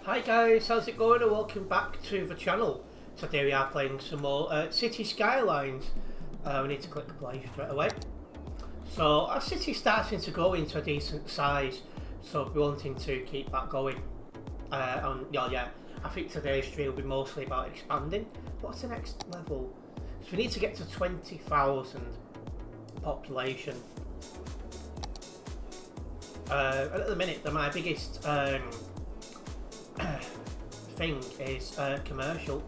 Hi guys, how's it going and welcome back to the channel. Today we are playing some more City Skylines. We need to click play straight away. So our city's starting to grow into a decent size, so we're wanting to keep that going. Yeah, I think today's stream will be mostly about expanding. What's the next level? So we need to get to 20,000 population. At the minute, my biggest thing is commercial,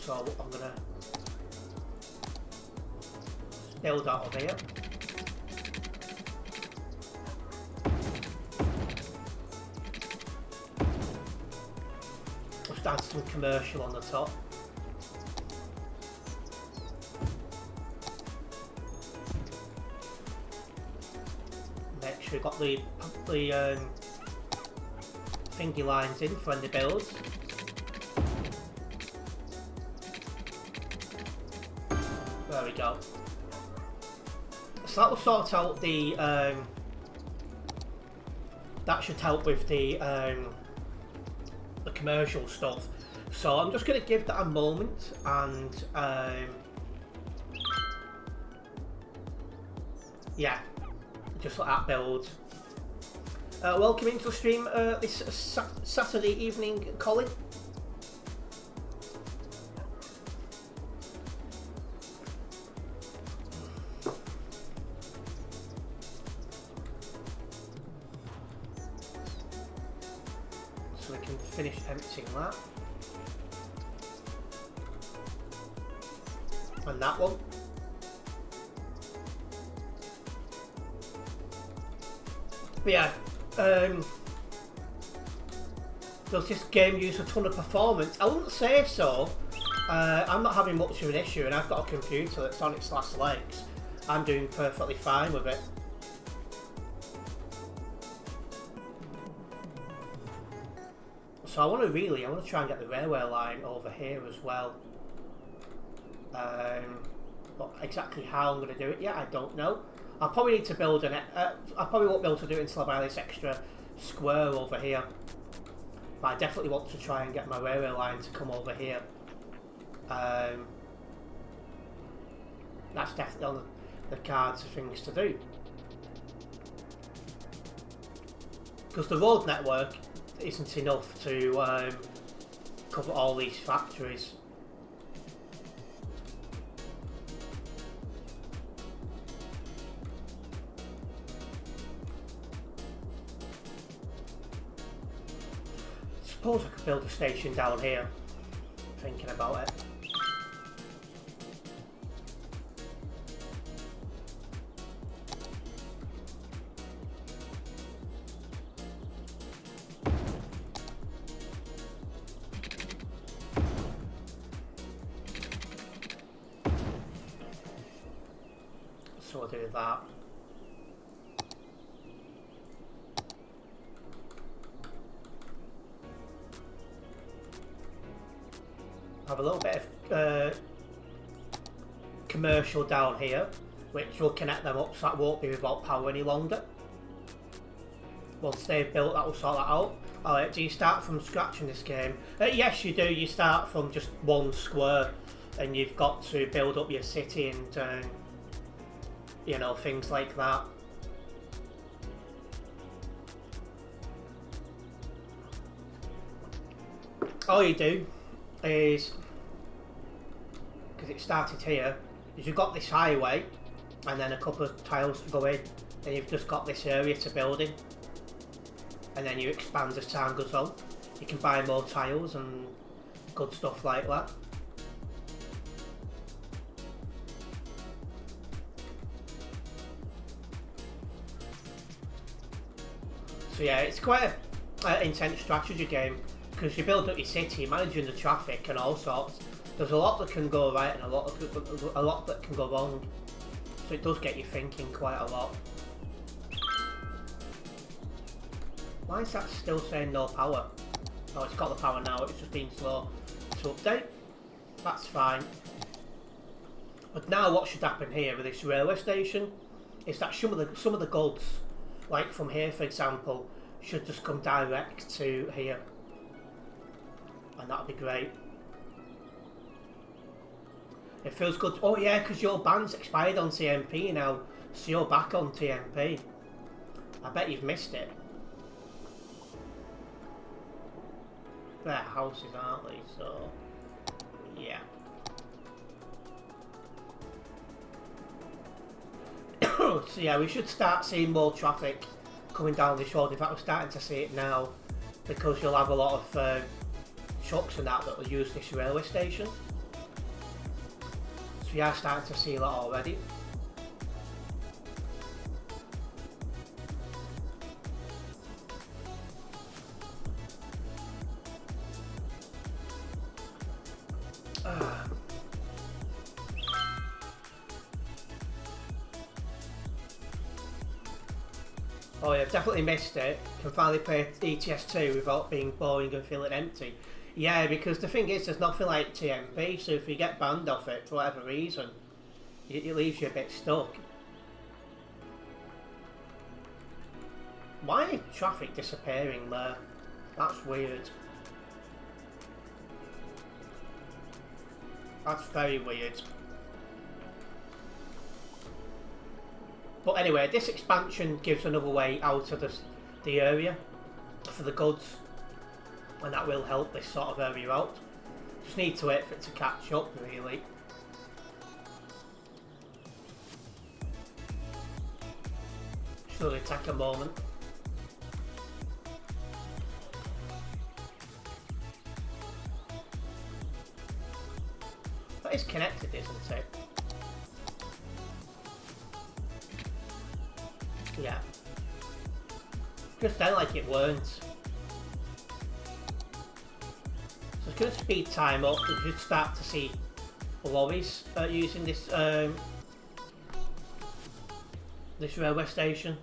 so I'm gonna build out of here. Let's add some commercial on the top. Make sure we've got the thingy lines in for when they build. There we go. So that will sort out the that should help with the commercial stuff. So I'm just going to give that a moment and yeah, just let that build. Welcome into the stream this Saturday evening, Colin. So we can finish emptying that. And that one. But yeah. Does this game use a ton of performance? I wouldn't say so. I'm not having much of an issue, and I've got a computer that's on its last legs. I'm doing perfectly fine with it. So I want to try and get the railway line over here as well. But exactly how I'm going to do it yet, I don't know. I'll probably need to build I probably won't be able to do it until I buy this extra square over here. But I definitely want to try and get my railway line to come over here. That's definitely on the cards of things to do. Because the road network isn't enough to cover all these factories. I suppose I could build a station down here, thinking about it. So I'll do that. Have a little bit of commercial down here, which will connect them up so that won't be without power any longer. Once they've built that, will sort that out. Alright, do you start from scratch in this game? Yes, you do. You start from just one square, and you've got to build up your city and you know, things like that. All you do is, because it started here, is you've got this highway and then a couple of tiles to go in, and you've just got this area to build in, and then you expand as time goes on. You can buy more tiles and good stuff like that. So yeah, it's quite an intense strategy game, because you build up your city, managing the traffic and all sorts. There's a lot that can go right and a lot that can go wrong. So it does get you thinking quite a lot. Why is that still saying no power? Oh, it's got the power now, it's just been slow to update. That's fine. But now what should happen here with this railway station is that some of the goods, like from here for example, should just come direct to here. And that'd be great. It feels good. Oh yeah, because your band's expired on TMP now, so you're back on TMP. I bet you've missed it. They're houses, aren't they? So, yeah. So yeah, we should start seeing more traffic coming down this road. In fact, we're starting to see it now, because you'll have a lot of trucks and that will use this railway station. So we are starting to see a lot already. Oh yeah, I've definitely missed it. Can finally play ETS2 without being boring and feeling empty. Yeah, because the thing is, there's nothing like TMP, so if you get banned off it for whatever reason, it leaves you a bit stuck. Why is traffic disappearing there? That's weird. That's very weird. But anyway, this expansion gives another way out of the area for the goods, and that will help this sort of area out. Just need to wait for it to catch up, really. Should only take a moment. But it's connected, isn't it? Yeah. Just then like it weren't. So it's going to speed time up. We should start to see lorries using this this railway station.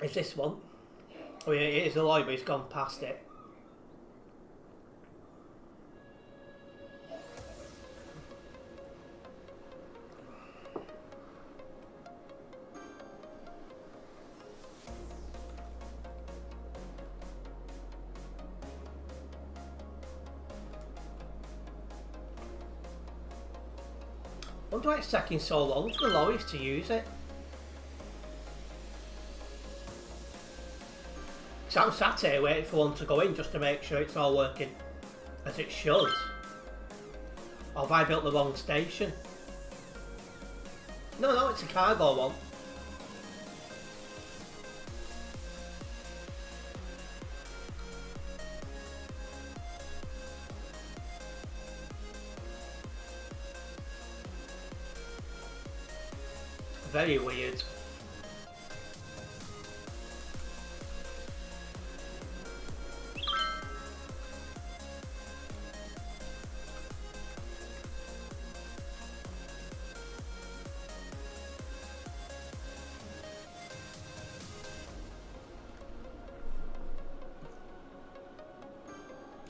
Is this one? Oh yeah, it is a lorry, but it's gone past it. I wonder why it's taking so long for the lorries to use it. So I'm sat here waiting for one to go in just to make sure it's all working as it should. Or have I built the wrong station? No, it's a cargo one. Very weird.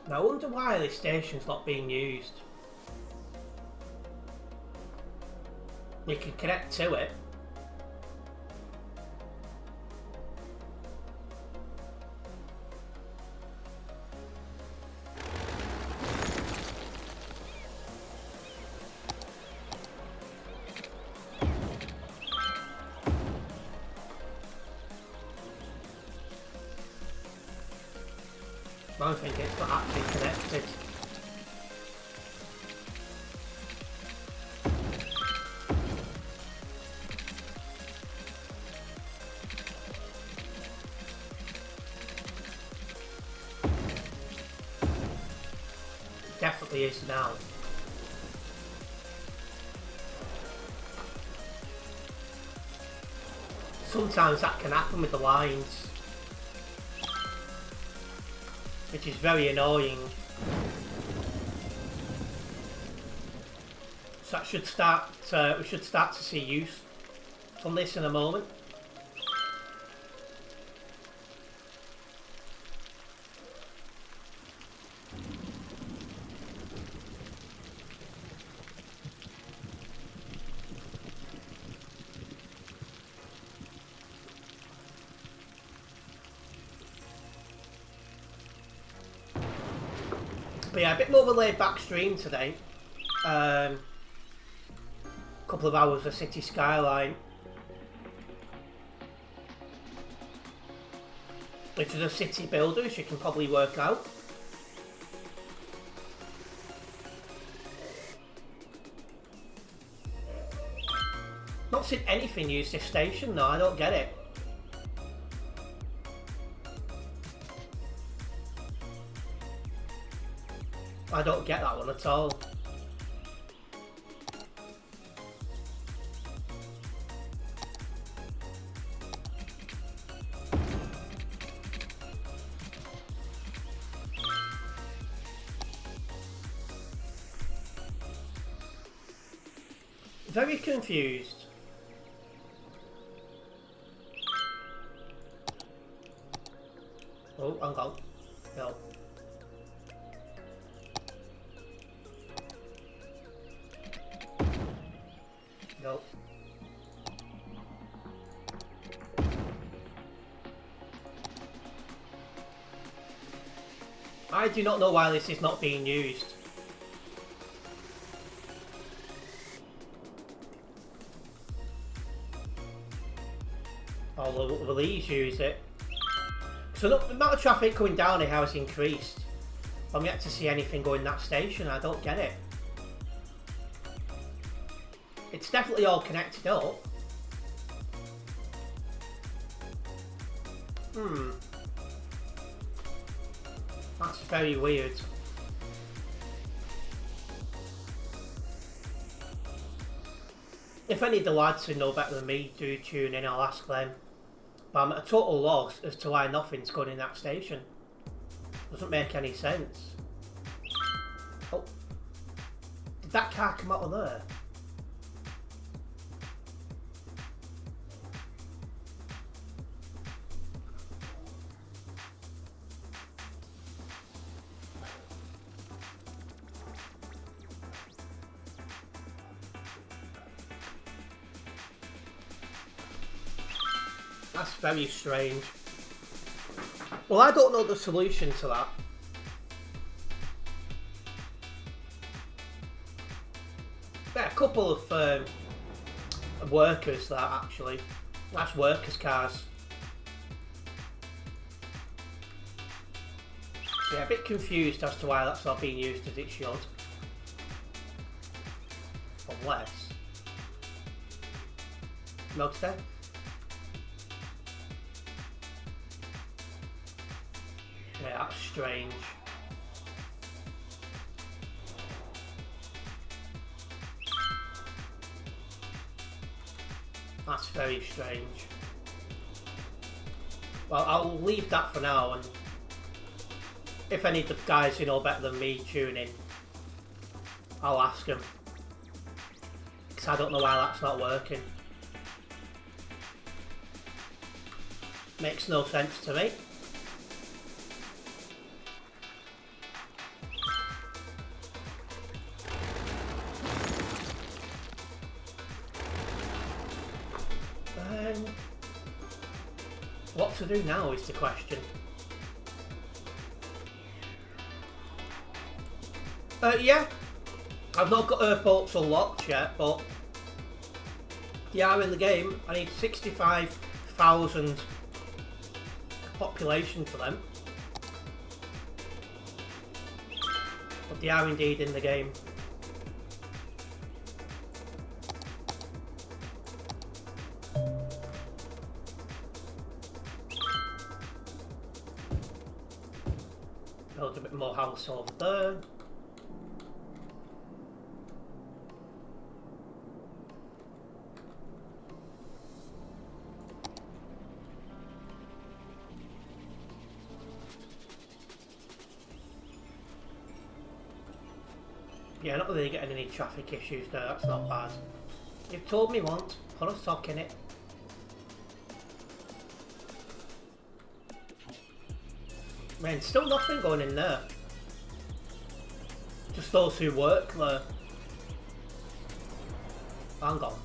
Now I wonder why this station's not being used. You can connect to it. I think it's not actually connected. It definitely is now. Sometimes that can happen with the lines, which is very annoying. So that should start. We should start to see use from this in a moment. yeah, a bit more of a laid back stream today. Couple of hours of City Skyline. Which is a city builder, as you can probably work out. Not seen anything use this station, no, I don't get it. I don't get that one at all. Very confused. Oh, hang on. No. No. I do not know why this is not being used. Oh, will these use it? So the amount of traffic coming down here has increased. I'm yet to see anything going that station. I don't get it. It's definitely all connected up. That's very weird. If any of the lads who know better than me do tune in, I'll ask them. But I'm at a total loss as to why nothing's going in that station. Doesn't make any sense. Oh. Did that car come out of there? That's very strange. Well, I don't know the solution to that. There are a couple of workers that actually. That's workers' cars. So yeah, a bit confused as to why that's not being used as it should. Unless... Milk's dead? Yeah, that's strange. That's very strange. Well, I'll leave that for now, and if any of the guys who know better than me tune in, I'll ask them. Because I don't know why that's not working. Makes no sense to me. What to do now is the question. Yeah, I've not got airports unlocked yet, but they are in the game. I need 65,000 population for them, but they are indeed in the game. Build a bit more house over there. Yeah, not really getting any traffic issues there, that's not bad. You've told me once, put a sock in it. Man, still nothing going in there. Just those who work there. Hang on.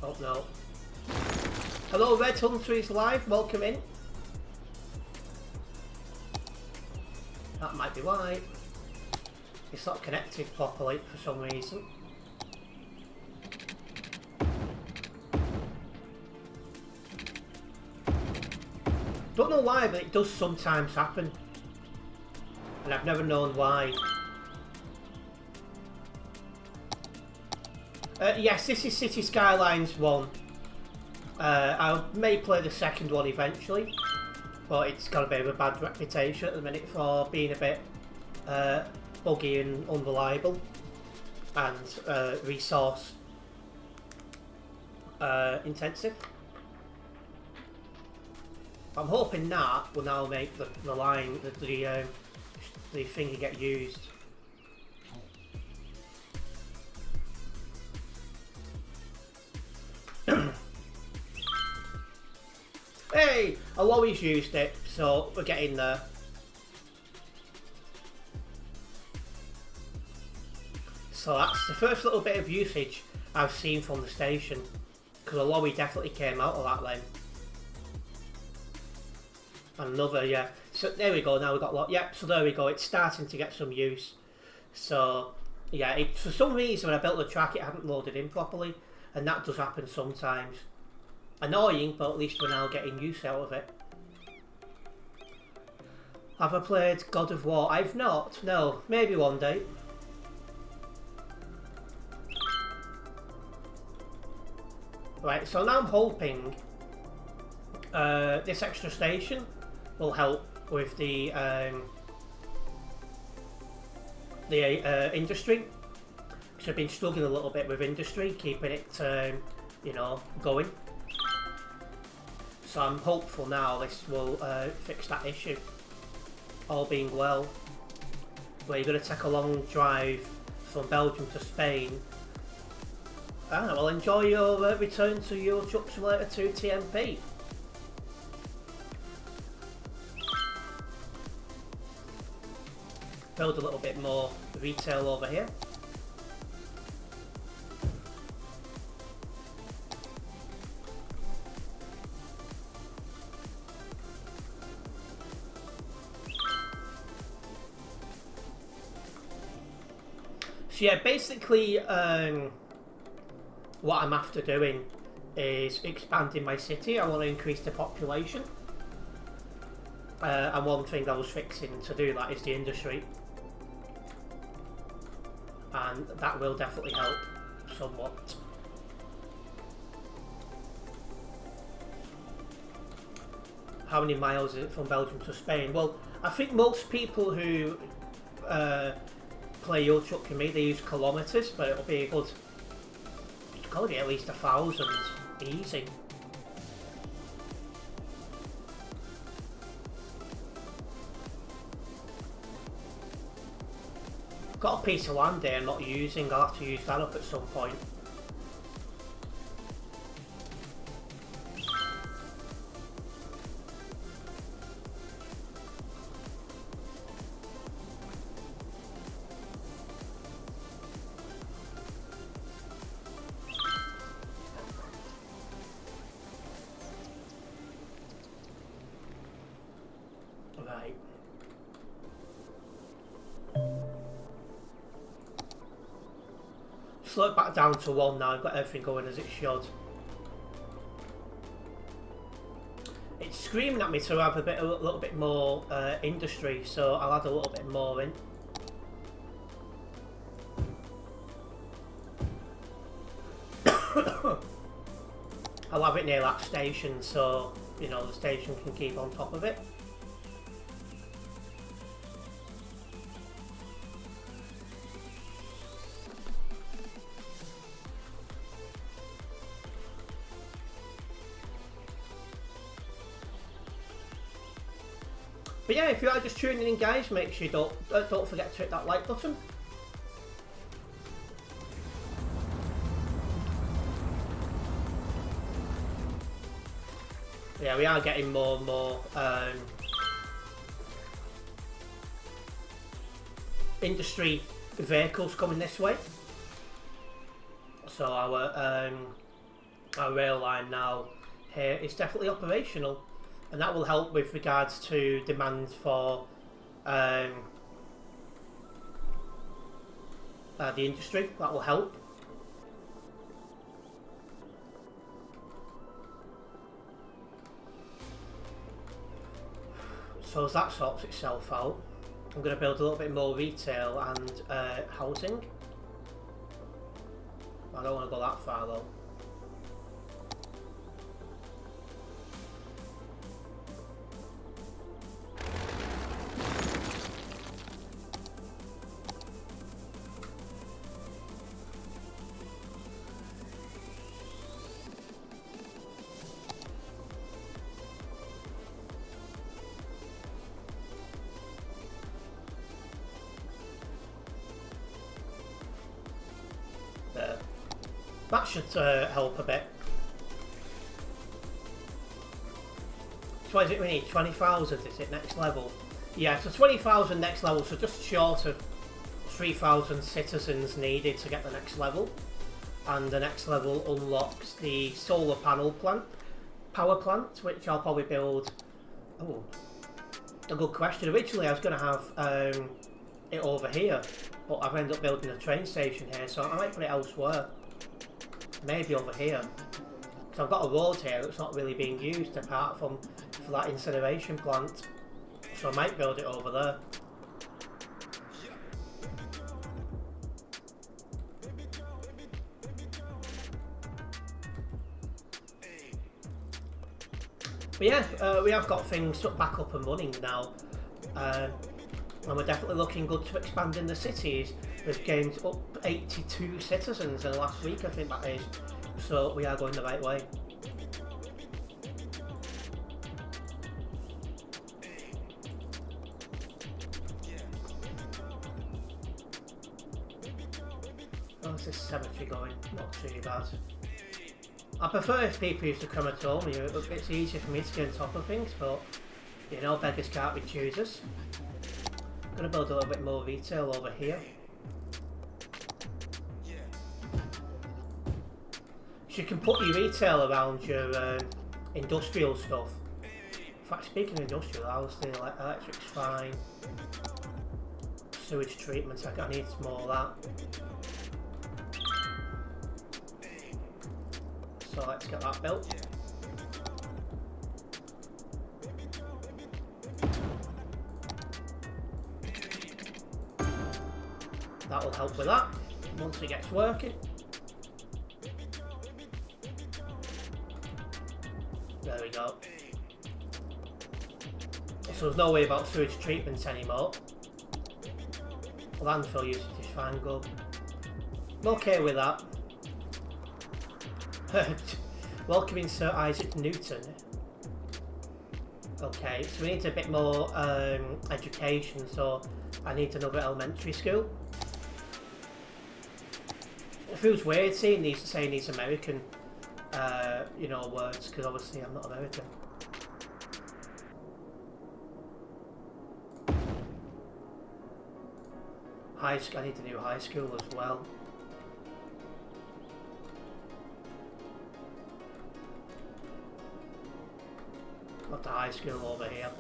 Oh no. Hello, Red Hunter is live, welcome in. That might be why. It's not connected properly for some reason. Don't know why, but it does sometimes happen. And I've never known why. Yes, this is City Skylines 1. I may play the second one eventually, but it's got a bit of a bad reputation at the minute for being a bit buggy and unreliable and resource intensive. I'm hoping that will now make the line, the thing get used. Hey! I'll always used it, so we're getting there. So that's the first little bit of usage I've seen from the station, because a lorry definitely came out of that lane. Another, yeah. So there we go, now we've got lot. Yep, so there we go, it's starting to get some use. So, yeah, for some reason when I built the track it hadn't loaded in properly, and that does happen sometimes. Annoying, but at least we're now getting use out of it. Have I played God of War? I've not, no. Maybe one day. Right, so now I'm hoping this extra station will help with the industry. Because I've been struggling a little bit with industry, keeping it, you know, going. So I'm hopeful now this will fix that issue. All being well. Where you're going to take a long drive from Belgium to Spain. I don't know, well, enjoy your return to Euro Truck Simulator 2 TMP. Build a little bit more retail over here. So yeah, basically what I'm after doing is expanding my city. I want to increase the population. And one thing I was fixing to do that is the industry. And that will definitely help somewhat. How many miles is it from Belgium to Spain? Well, I think most people who play Euro Truck with me, they use kilometres, but it'll be a good, it's got to be at least 1,000 easy. Got a piece of land there I'm not using, I'll have to use that up at some point. Right. Slow it back down to 1 now, I've got everything going as it should. It's screaming at me to have a little bit more industry, so I'll add a little bit more in. I'll have it near that station, so you know the station can keep on top of it. But yeah, if you are just tuning in, guys, make sure you don't forget to hit that like button. Yeah, we are getting more and more industry vehicles coming this way. So our rail line now here is definitely operational. And that will help with regards to demand for the industry. That will help. So as that sorts itself out, I'm going to build a little bit more retail and housing. I don't want to go that far though. That should help a bit. So what is it we need? 20,000 is it next level? Yeah, so 20,000 next level, so just short of 3,000 citizens needed to get the next level. And the next level unlocks the solar panel power plant, which I'll probably build. Oh, a good question. Originally I was going to have it over here, but I've ended up building a train station here, so I might put it elsewhere. Maybe over here. So I've got a road here that's not really being used apart from for that incineration plant. So I might build it over there. But yeah, we have got things back up and running now. And we're definitely looking good to expanding the cities. We've gained up 82 citizens in the last week, I think that is. So we are going the right way. How's this cemetery going? Not too bad. I prefer if people used to come at home. It's easier for me to get on top of things, but you know, beggars can't be choosers. I'm going to build a little bit more retail over here. So you can put your retail around your industrial stuff. In fact, speaking of industrial, the electric's fine. Sewage treatment, I need more of that. So let's get that built. That will help with that once it gets working. There we go. So there's no way about sewage treatment anymore. Landfill usage is fine, good. I'm okay with that. Welcoming Sir Isaac Newton. Okay, so we need a bit more education, so I need another elementary school. It feels weird saying these American you know, words, because obviously I'm not American. I need to do high school as well. Got the high school over here.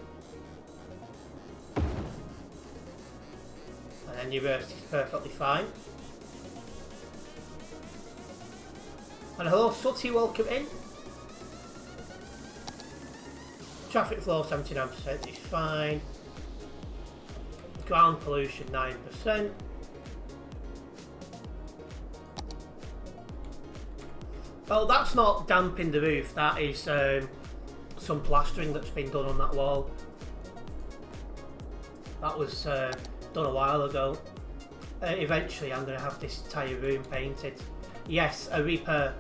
And then university's perfectly fine. And hello Sutty, welcome in. Traffic flow 79% is fine. Ground pollution 9%. Well, that's not damping the roof, that is some plastering that's been done on that wall. That was done a while ago. Eventually I'm going to have this entire room painted. Yes, a repair.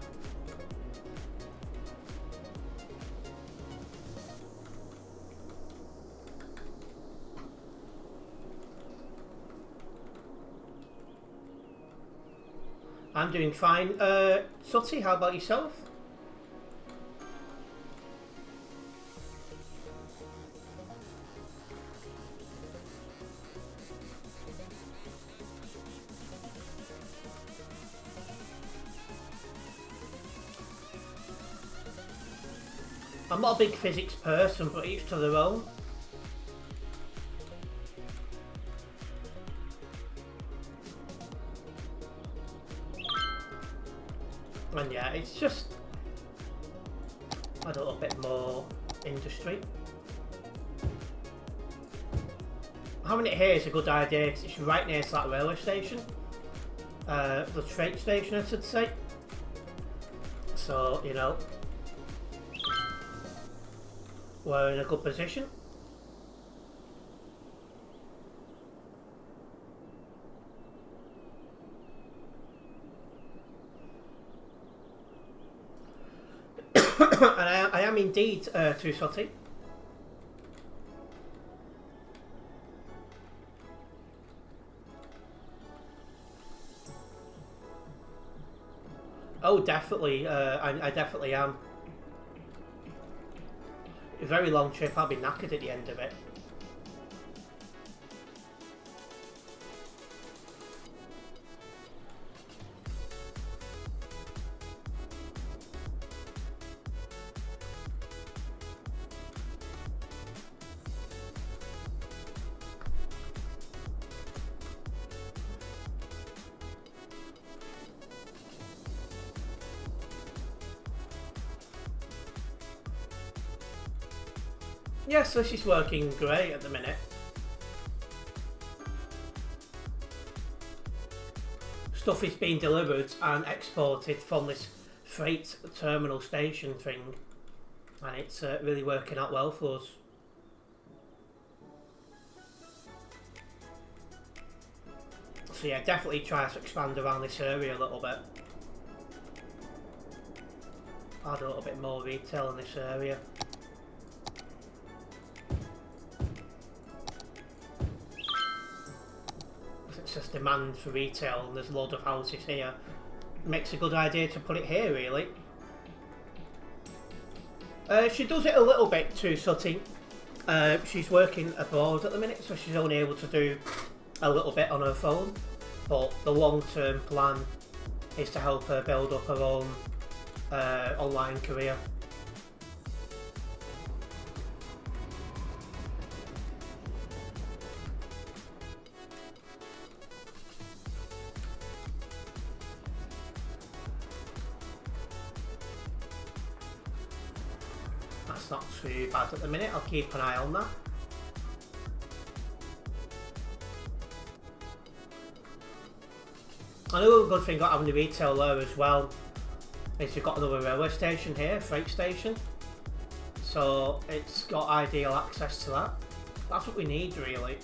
I'm doing fine. Sutty, how about yourself? I'm not a big physics person, but each to their own. And yeah, it's just add a little bit more industry. Having it here is a good idea because it's right near to that railway station. The train station, I should say. So, you know, we're in a good position. And I am indeed too salty. Oh, definitely. I definitely am. A very long trip. I'll be knackered at the end of it. Yes, this is working great at the minute. Stuff is being delivered and exported from this freight terminal station thing, and it's really working out well for us. So yeah, definitely try to expand around this area a little bit. Add a little bit more retail in this area. It's just demand for retail and there's a lot of houses here. Makes a good idea to put it here, really. She does it a little bit too, Sutty. She's working abroad at the minute, so she's only able to do a little bit on her phone. But the long-term plan is to help her build up her own online career. That's not too bad at the minute. I'll keep an eye on that. Another good thing about having the retail there as well is you've got another railway station here, freight station. So it's got ideal access to that. That's what we need, really.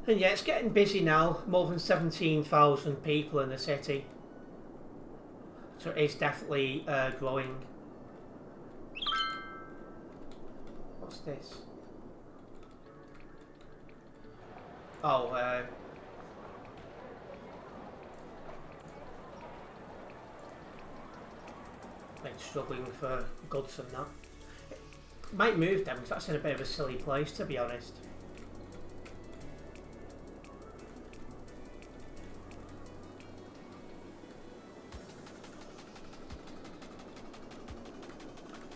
And yeah, it's getting busy now. More than 17,000 people in the city. So it is definitely growing. What's this? Oh, been struggling for goods and that. Might move them because that's in a bit of a silly place, to be honest.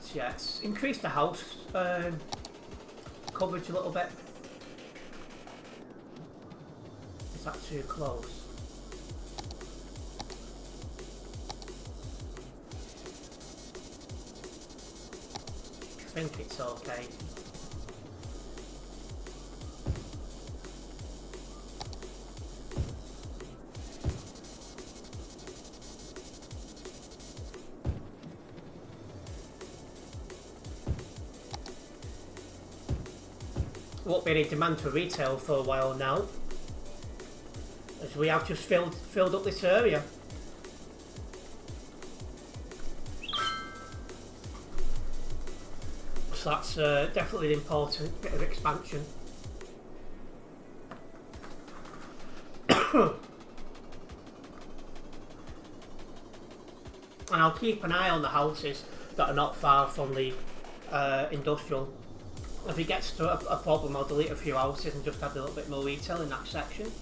So yeah, it's increased the house coverage a little bit. Is that too close? I think it's okay. Won't be any demand for retail for a while now, as we have just filled up this area. So that's definitely an important bit of expansion. And I'll keep an eye on the houses that are not far from the industrial. If it gets to a problem, I'll delete a few houses and just add a little bit more retail in that section.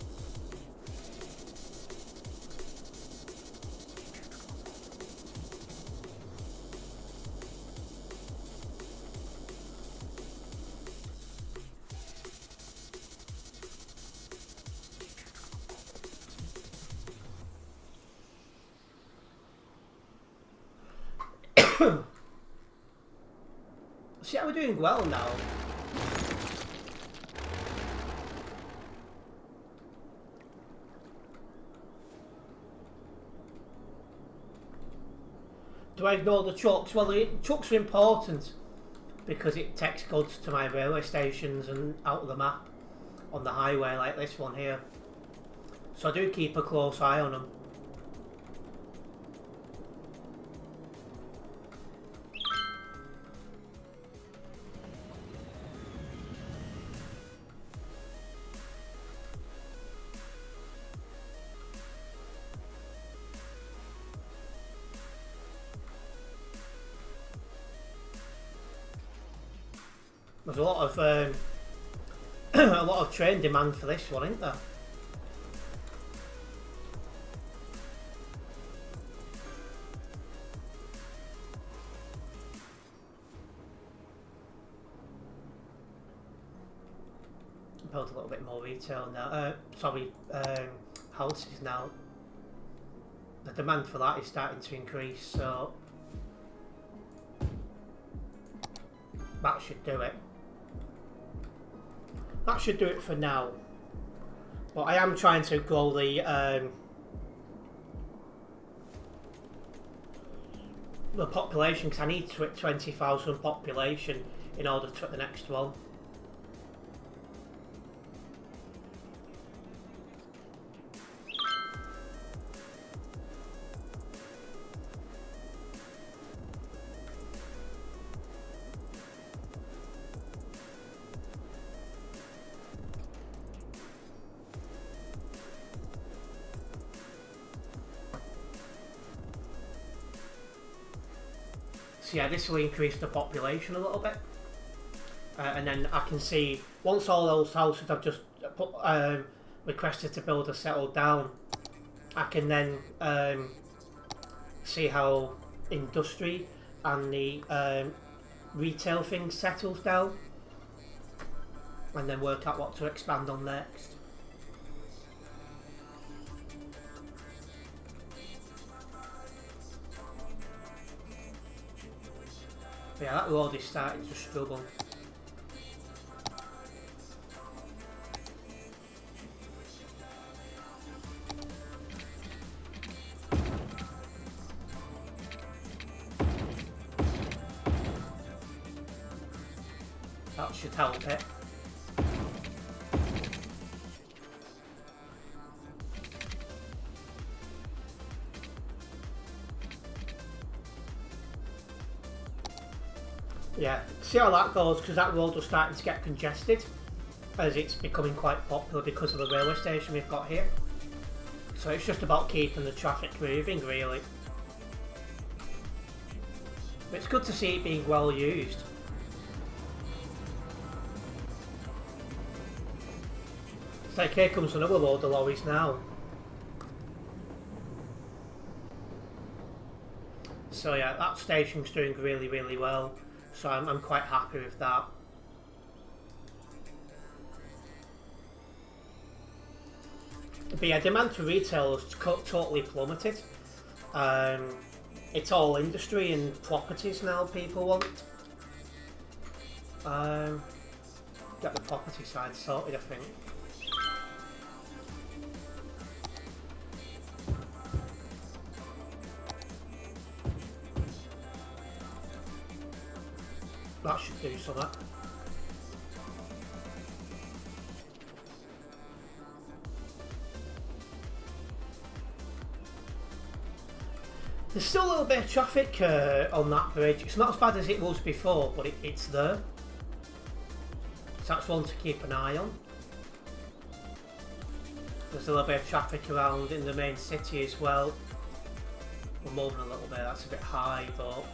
See how we're doing well now. Do I ignore the trucks? Well, the trucks are important because it takes goods to my railway stations and out of the map on the highway like this one here. So I do keep a close eye on them. There's a lot of a lot of train demand for this one, isn't there? Build a little bit more retail now. Houses now. The demand for that is starting to increase, so that should do it. That should do it for now. But I am trying to grow the population because I need 20,000 population in order to hit the next one. So yeah, this will increase the population a little bit, and then I can see once all those houses I've just put, requested to build are settled down, I can then see how industry and the retail thing settles down, and then work out what to expand on next. Yeah, that road is starting to struggle. That should help it. Yeah, see how that goes, because that road was starting to get congested as it's becoming quite popular because of the railway station we've got here. So it's just about keeping the traffic moving, really. But it's good to see it being well used. It's like here comes another load of lorries now. So yeah, that station's doing really, really well. So I'm quite happy with that. But yeah, demand for retail has totally plummeted. It's all industry and properties now people want. Get the property side sorted, I think. That should do something. There's still a little bit of traffic on that bridge. It's not as bad as it was before, but it's there. So that's one to keep an eye on. There's a little bit of traffic around in the main city as well. Well, more than a little bit, that's a bit high, but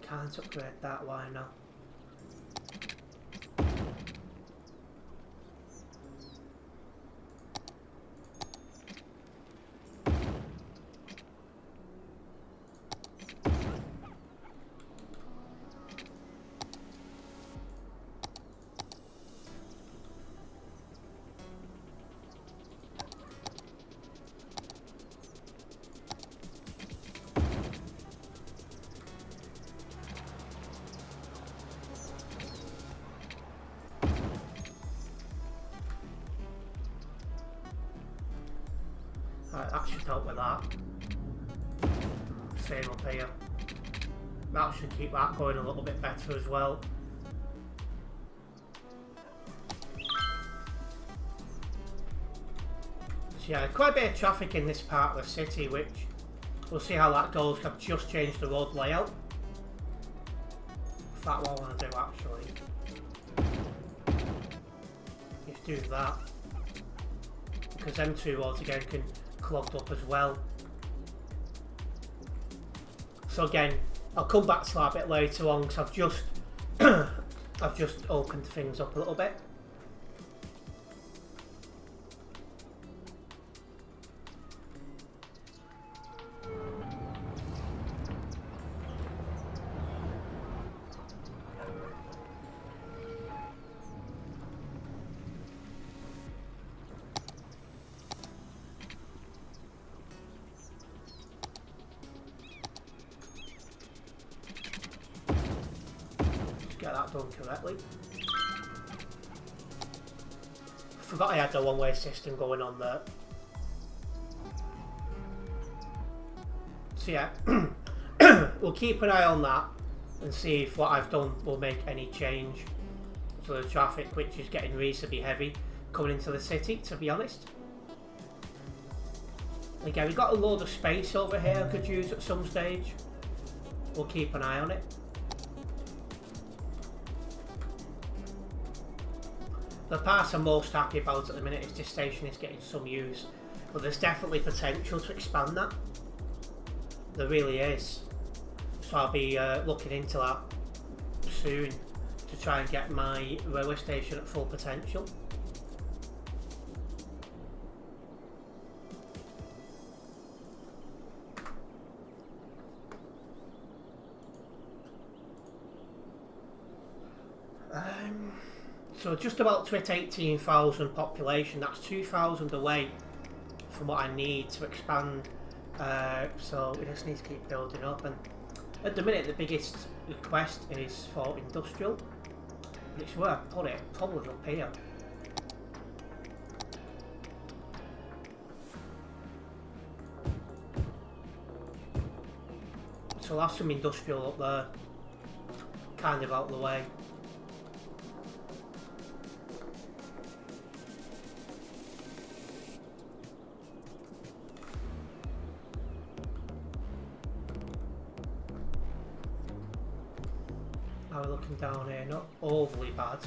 can't upgrade that, why not? Right, that should help with that. Same up here. That should keep that going a little bit better as well. So yeah, quite a bit of traffic in this part of the city, which we'll see how that goes. I've just changed the road layout. In fact, what I want to do actually is do that, because them two roads again can clogged up as well. So again, I'll come back to that a bit later on, because I've just I've just opened things up a little bit. Get that done correctly. Forgot I had the one-way system going on there. So yeah, we'll keep an eye on that and see if what I've done will make any change to the traffic, which is getting reasonably heavy coming into the city, to be honest. Again, we've got a load of space over here I could use at some stage. We'll keep an eye on it. The part I'm most happy about at the minute is this station is getting some use, but there's definitely potential to expand that. There really is. So I'll be looking into that soon to try and get my railway station at full potential. So just about to hit 18,000 population. That's 2,000 away from what I need to expand. So we just need to keep building up. And at the minute, the biggest request is for industrial. But it's where I put it, probably up here. So I'll have some industrial up there, kind of out the way. How are we looking down here? Not overly bad.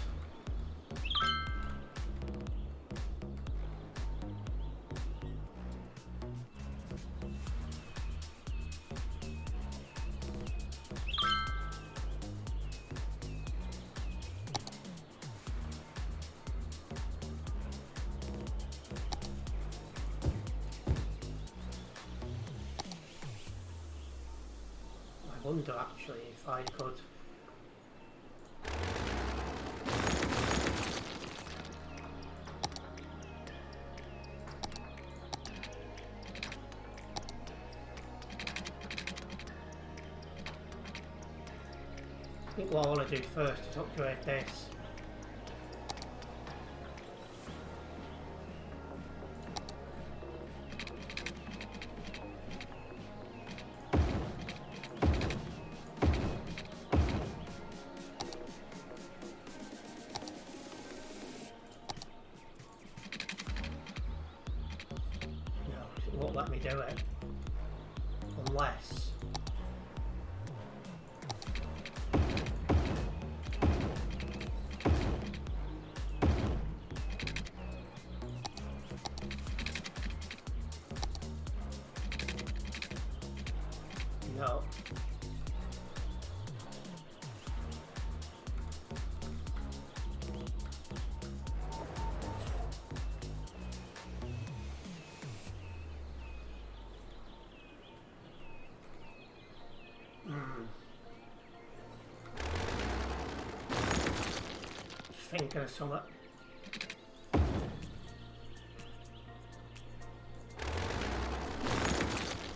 I wonder actually if I could I think what I want to do first is upgrade this. No, it won't let me do it. Unless no. Just thinking of something.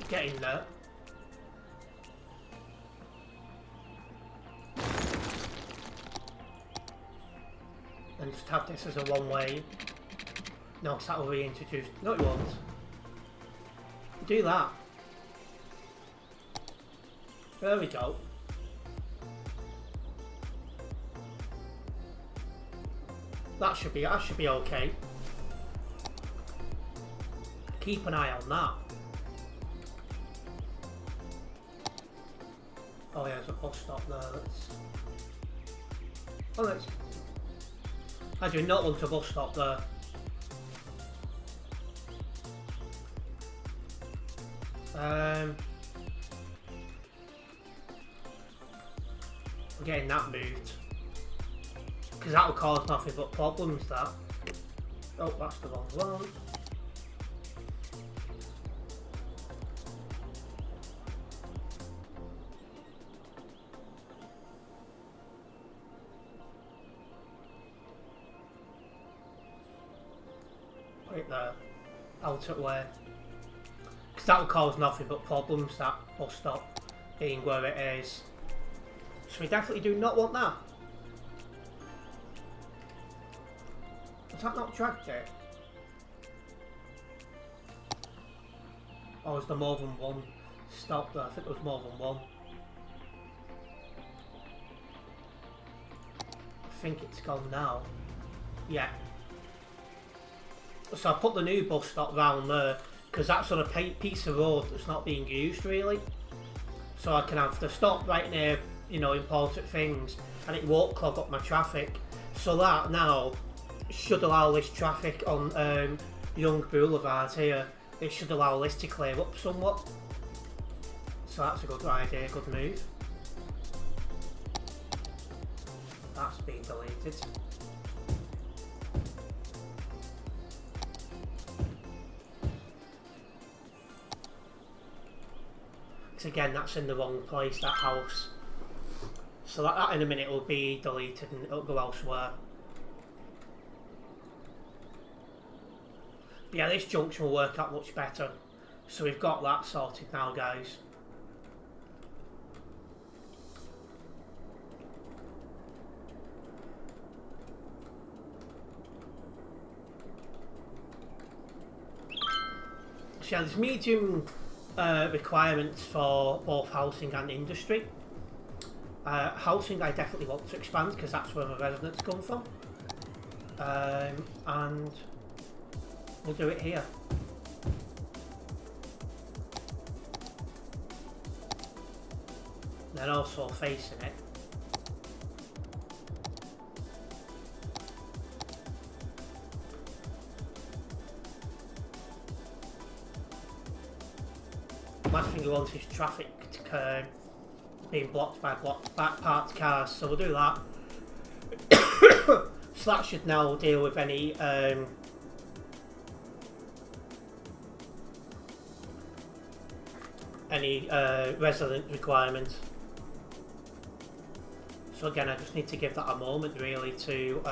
Getting there. And just have this as a one-way. No, because that will reintroduce. No, it won't. Do that. There we go. That should be okay. Keep an eye on that. Oh yeah, there's a bus stop there. I do not want a bus stop there. We're getting that moved. Because that will cause nothing but problems, that. Oh, that's the wrong one. Put it there. Out of the way. Because that will cause nothing but problems, that bus stop being where it is. So we definitely do not want that. Has that not dragged it? Or is there more than one stop there? I think there was more than one. I think it's gone now. Yeah. So I put the new bus stop round there because that's on a piece of road that's not being used really. So I can have the stop right near, you know, important things, and it won't clog up my traffic. So that now should allow this traffic on Young Boulevard here. It should allow this to clear up somewhat. So that's a good idea, good move. That's been deleted. Because again, that's in the wrong place, that house. So that in a minute will be deleted and it'll go elsewhere. But yeah, this junction will work out much better. So we've got that sorted now, guys. So yeah, there's medium requirements for both housing and industry. Housing I definitely want to expand because that's where my residents come from. And we'll do it here. Then also facing it. Last thing we want is traffic being blocked by parked cars, so we'll do that. So that should now deal with any resident requirements. So again, I just need to give that a moment really to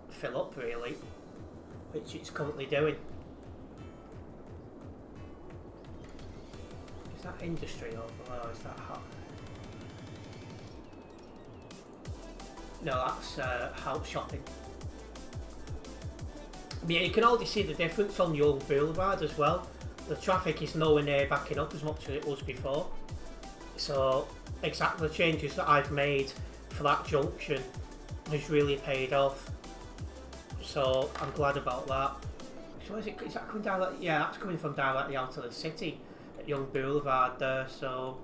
fill up really, which it's currently doing. Is that industry over there, or is that hot? No, that's house shopping. But yeah, you can already see the difference on Young Boulevard as well. The traffic is nowhere near backing up as much as it was before. So exactly the changes that I've made for that junction has really paid off. So I'm glad about that. So is that coming down? Yeah, that's coming from directly out of the city at Young Boulevard there. So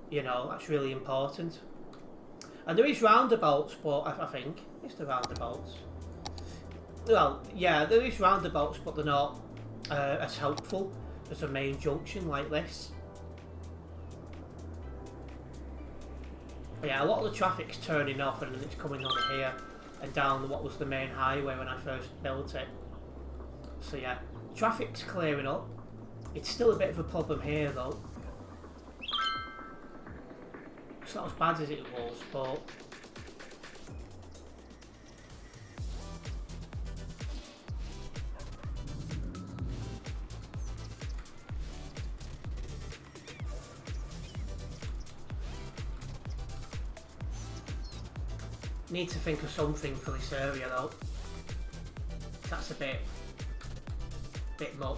you know that's really important. And there is roundabouts, but I think it's the roundabouts. Well, yeah, there is roundabouts, but they're not as helpful as a main junction like this. But yeah, a lot of the traffic's turning off and it's coming on here and down what was the main highway when I first built it. So yeah, traffic's clearing up. It's still a bit of a problem here though. It's not as bad as it was, but need to think of something for this area though. That's a bit much.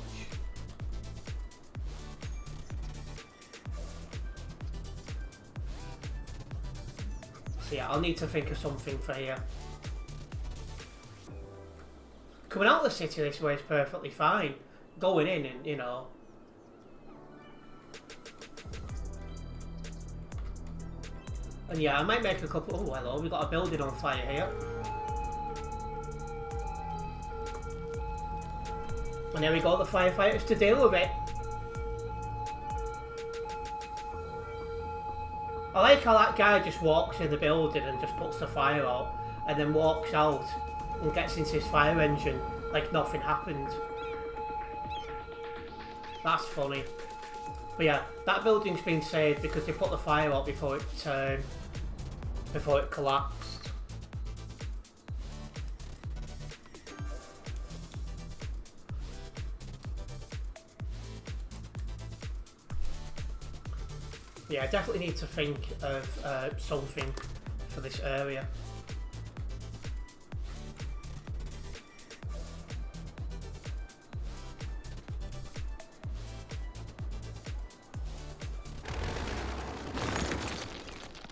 So yeah, I'll need to think of something for here. Coming out of the city this way is perfectly fine. Going in and, you know... And yeah, I might make a couple... Oh, hello, we've got a building on fire here. And there we go, the firefighters to deal with it. I like how that guy just walks in the building and just puts the fire out, and then walks out and gets into his fire engine like nothing happened. That's funny. But yeah, that building's been saved because they put the fire out before it collapsed. Yeah, I definitely need to think of something for this area.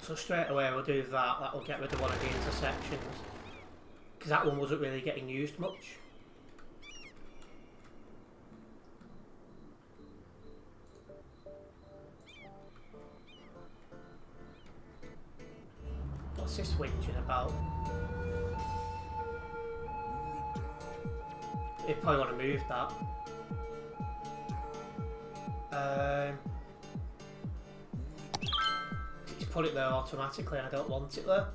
So straight away we'll do that, that will get rid of one of the intersections. Because that one wasn't really getting used much. What's this whinging about? You probably want to move that. Just put it there automatically and I don't want it there.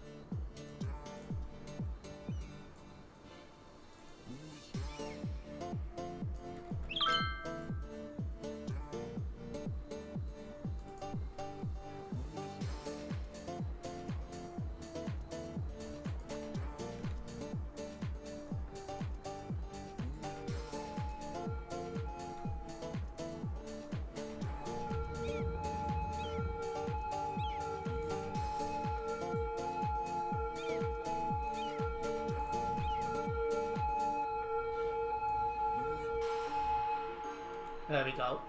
There we go.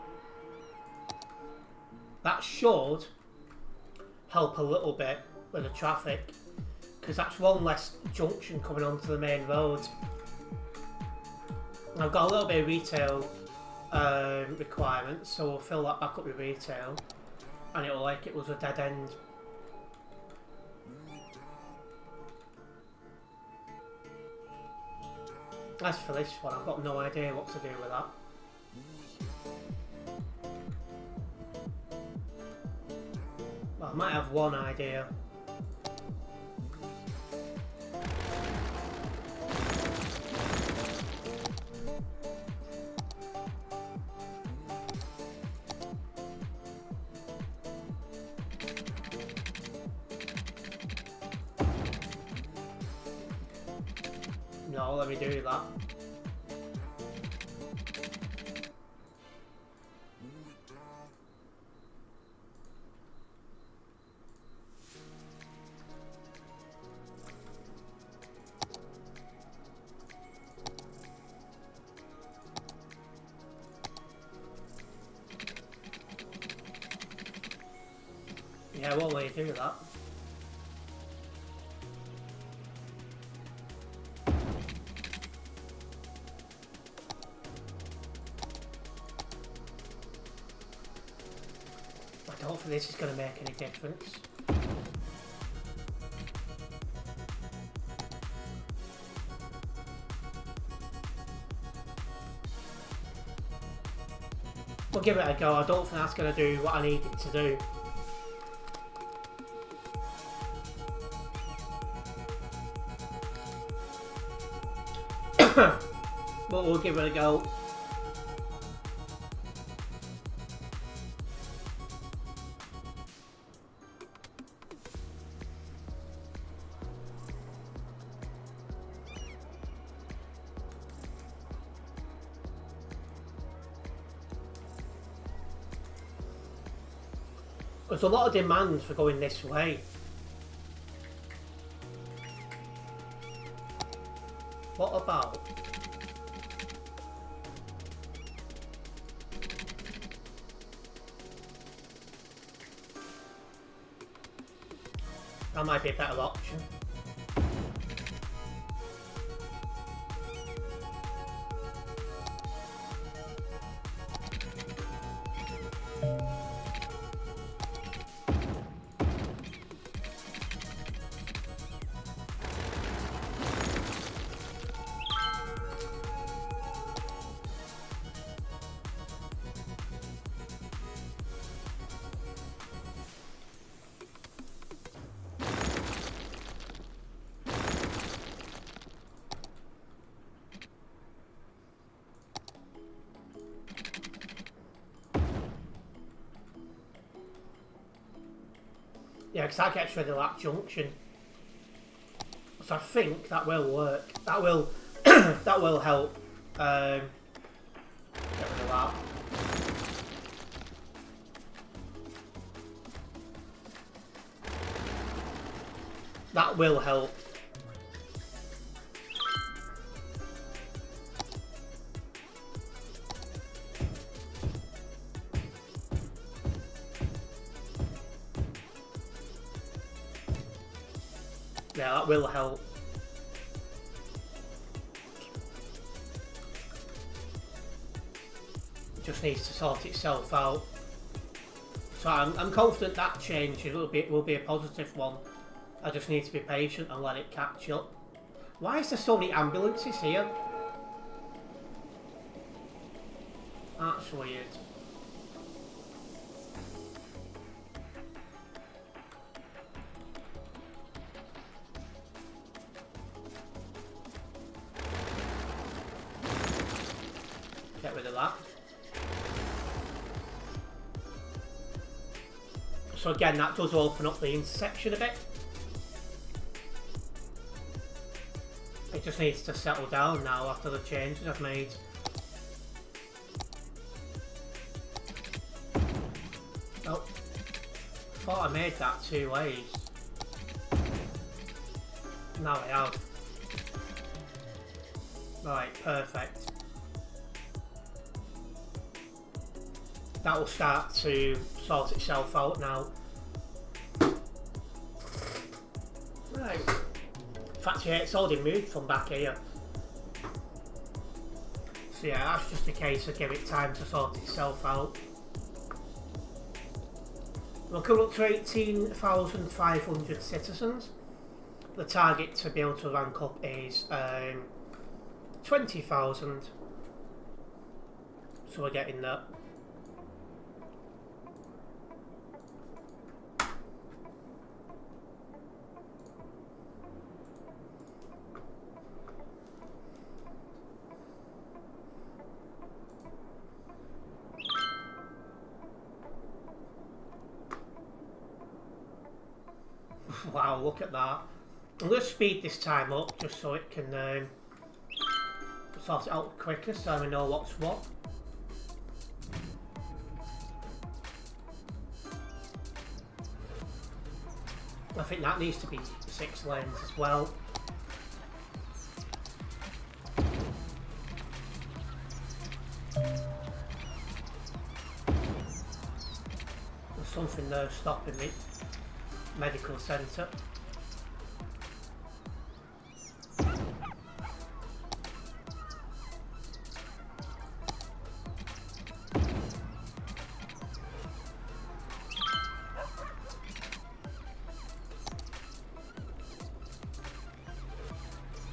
That should help a little bit with the traffic, because that's one less junction coming onto the main road. I've got a little bit of retail requirements, so we'll fill that back up with retail, and it'll like it was a dead end. As for this one, I've got no idea what to do with that. Well, I might have one idea. No, let me do that. Yeah, what will you do with that? I don't think this is going to make any difference. We'll give it a go. I don't think that's going to do what I need it to do. But we'll give it a go. There's a lot of demand for going this way. What about? That might be a better option. Yeah, because that gets rid of that junction. So I think that will work. That will that will help get rid of that. That will help. Yeah, that will help. It just needs to sort itself out. So I'm confident that change will be a positive one. I just need to be patient and let it catch up. Why is there so many ambulances here? That's weird. Get rid of that. So again, that does open up the intersection a bit. It just needs to settle down now after the changes I've made. Oh, thought I made that 2 ways. Now I have. Right, perfect. That will start to sort itself out now. Right. In fact, yeah, it's already moved from back here. So yeah, that's just a case of give it time to sort itself out. We're coming up to 18,500 citizens. The target to be able to rank up is 20,000. So we're getting that. Wow, look at that. I'm going to speed this time up just so it can sort it out quicker so we know what's what. I think that needs to be 6 lanes as well. There's something there stopping me. Medical centre.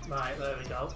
Right, there we go.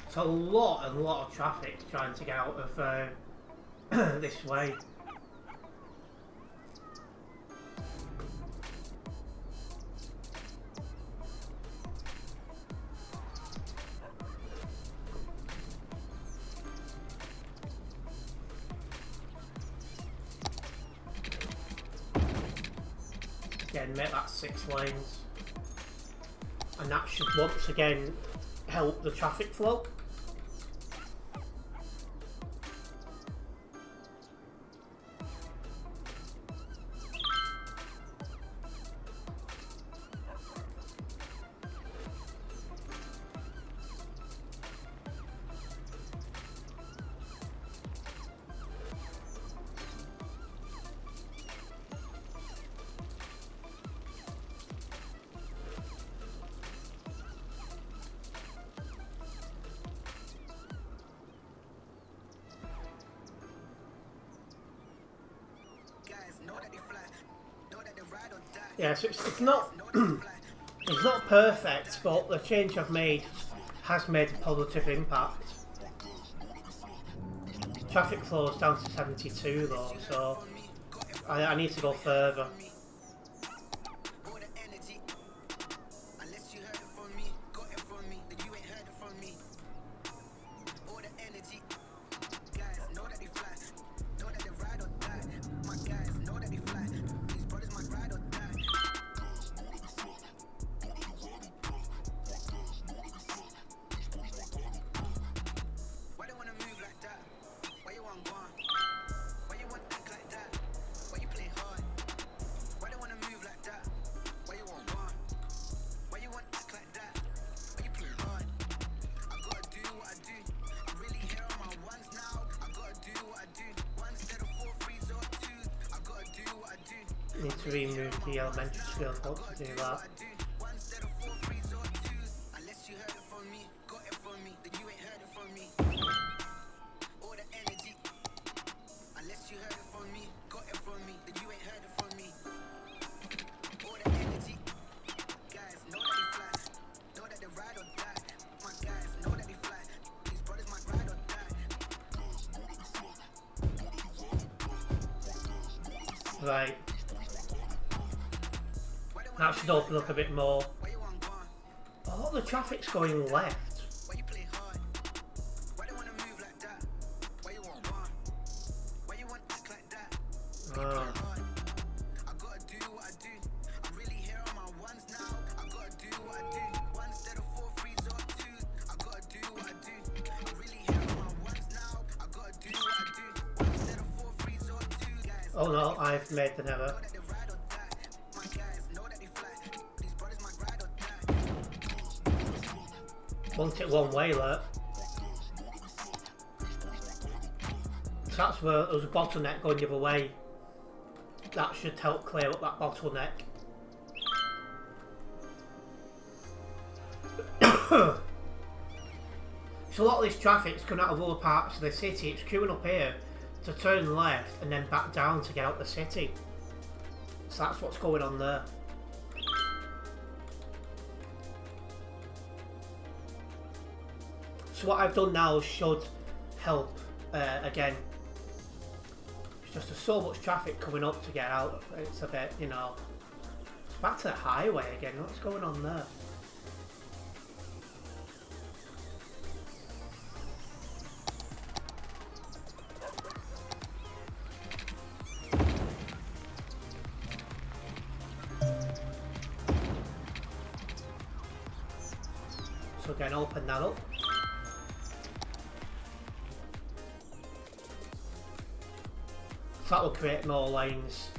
It's a lot and lot of traffic trying to get out of this way. Again, make that 6 lanes. And that should once again help the traffic flow. Yeah, so it's not it's not perfect, but the change I've made has made a positive impact. Traffic flow is down to 72 though, so I need to go further. Need to remove the elementary skills, want to do that. Right. That should open up a bit more. Oh, the traffic's going left. Oh. Oh no, I've made an error. Want it one way, look. So that's where there's a bottleneck going the other way. That should help clear up that bottleneck. So a lot of this traffic's coming out of other parts of the city. It's queuing up here to turn left and then back down to get out the city. So that's what's going on there. So what I've done now should help again. It's just there's so much traffic coming up to get out. It's a bit, you know. It's back to the highway again. What's going on there? So again, open that up. So that will create more lanes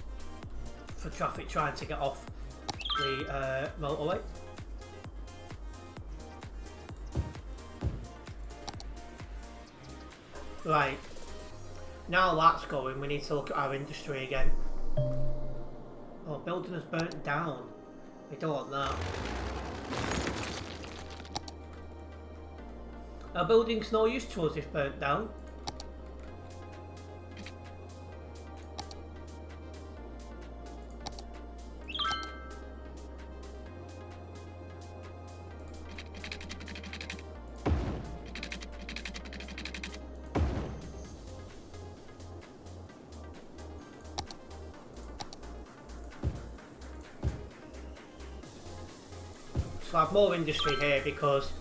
for traffic trying to get off the motorway. Right, now that's going, we need to look at our industry again. Oh, building has burnt down. We don't want that. Our building's no use to us if burnt down. So I have more industry here because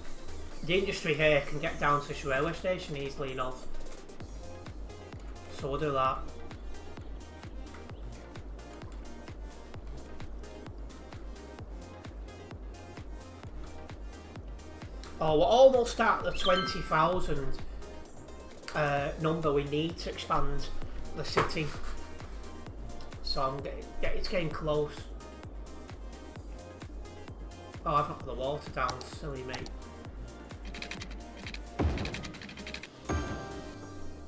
the industry here can get down to this railway station easily enough. So we'll do that. Oh, we're almost at the 20,000 number we need to expand the city. So it's getting close. Oh, I've not put the water down, silly mate.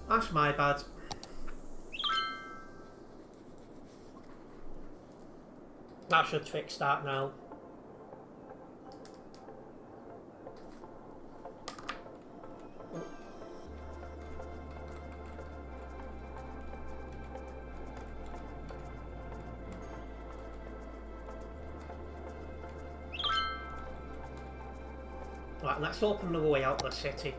That's my bad. That should fix that now. Right, let's open another way out of the city.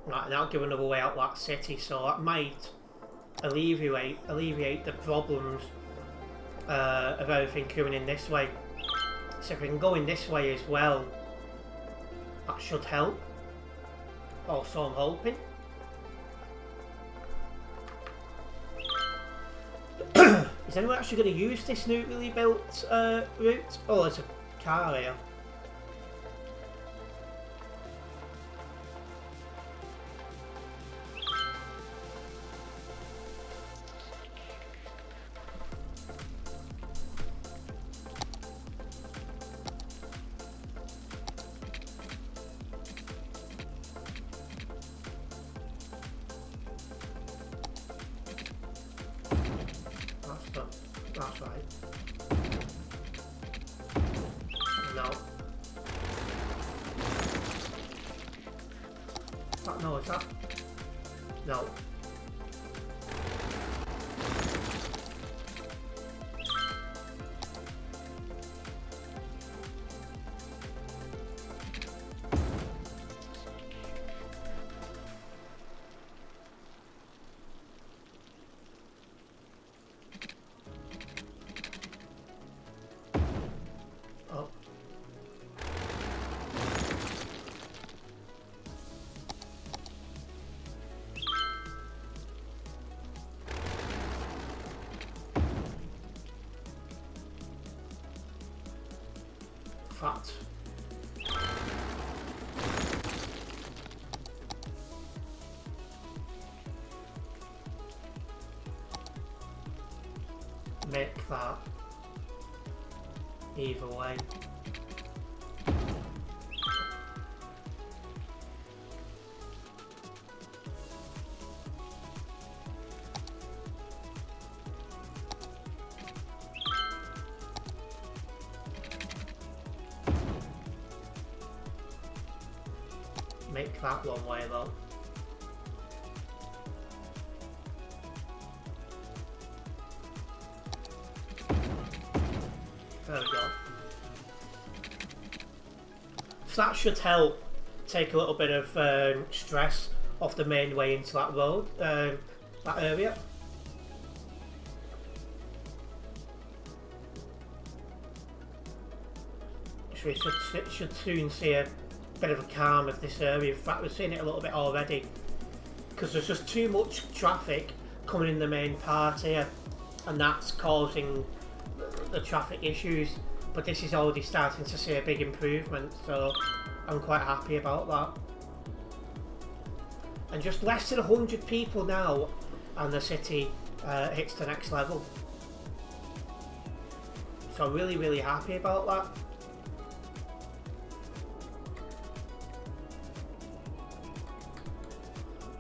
Right, now give another way out that city, so that might alleviate the problems of everything coming in this way. So if we can go in this way as well, that should help. Also, I'm hoping. Is anyone actually going to use this newly built route? Oh, there's a car here. That's right. No. No, is that? No. Fat. Make that either way. Make that one way though. There we go. So that should help take a little bit of stress off the main way into that road, that area. So we should soon see a bit of a calm of this area. In fact, we're seeing it a little bit already because there's just too much traffic coming in the main part here, and that's causing the traffic issues. But this is already starting to see a big improvement, so I'm quite happy about that. And just less than 100 people now, and the city hits the next level. So I'm really, really happy about that.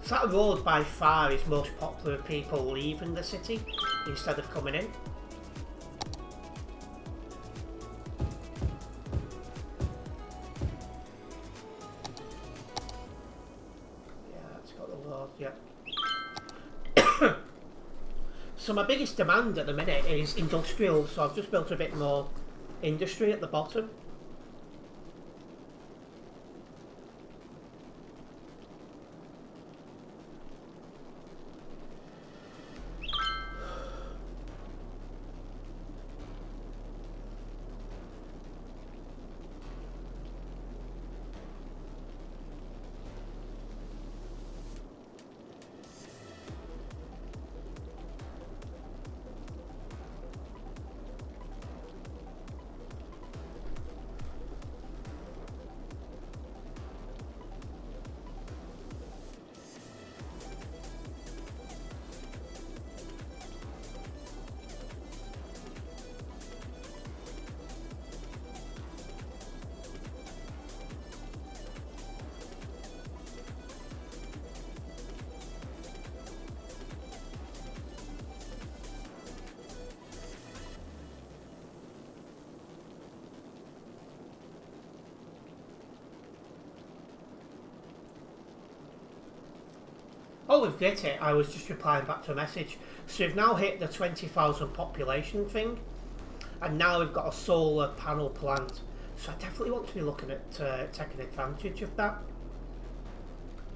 So that road by far is most popular with people leaving the city instead of coming in. Yeah, it's got the road, yeah. So my biggest demand at the minute is industrial, so I've just built a bit more industry at the bottom. Oh, we've hit it. I was just replying back to a message. So we've now hit the 20,000 population thing, and now we've got a solar panel plant. So I definitely want to be looking at taking advantage of that.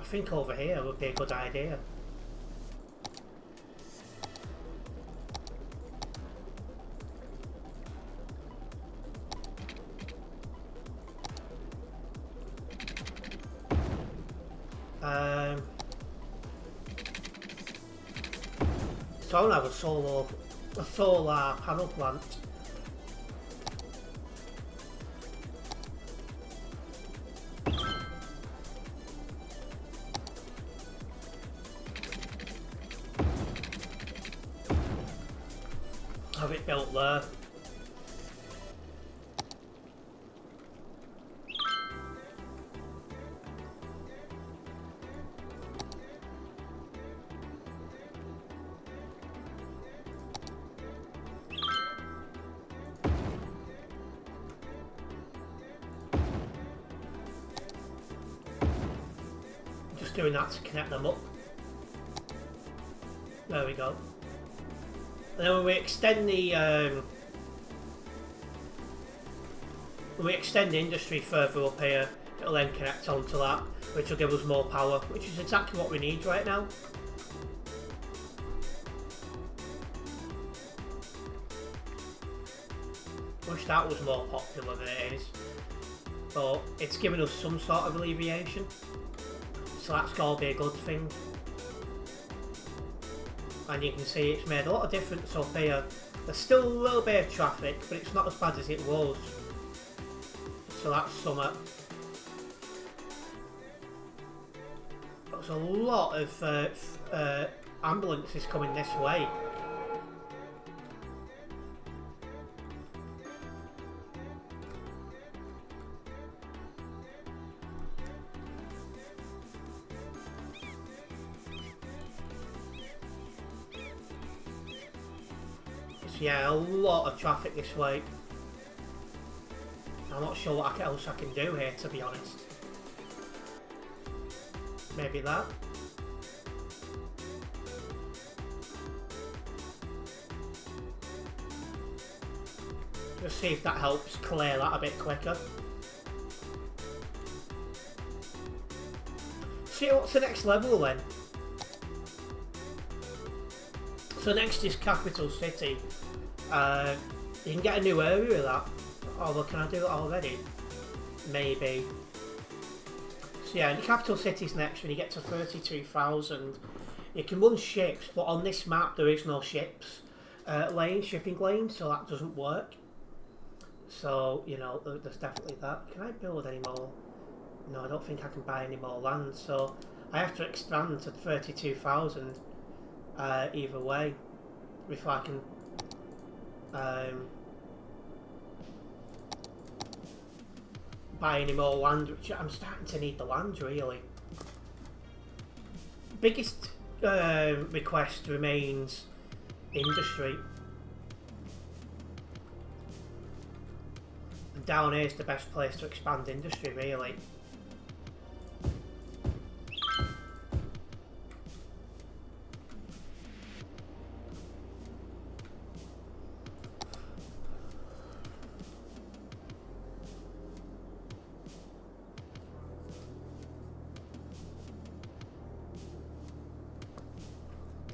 I think over here would be a good idea. So I want to have a solar panel plant. Have it built there. Doing that to connect them up. There we go. And then when we extend the industry further up here, it'll then connect onto that, which will give us more power, which is exactly what we need right now. Wish that was more popular than it is, but it's giving us some sort of alleviation. So that's got to be a good thing. And you can see it's made a lot of difference up here. There's still a little bit of traffic, but it's not as bad as it was. So that's summer. There's a lot of ambulances coming this way. Yeah, a lot of traffic this way. I'm not sure what else I can do here, to be honest. Maybe that. Just see if that helps clear that a bit quicker. See, what's the next level then? So next is Capital City. You can get a new area with that. Although, can I do it already? Maybe. So yeah, the Capital City's next. When you get to 32,000, you can run ships, but on this map there is no ships shipping lane, so that doesn't work. So, you know, there's definitely that. Can I build any more? No, I don't think I can buy any more land, so I have to expand to 32,000 either way before I can buy any more land, which I'm starting to need the land really. biggest request remains industry. And down here is the best place to expand industry, really.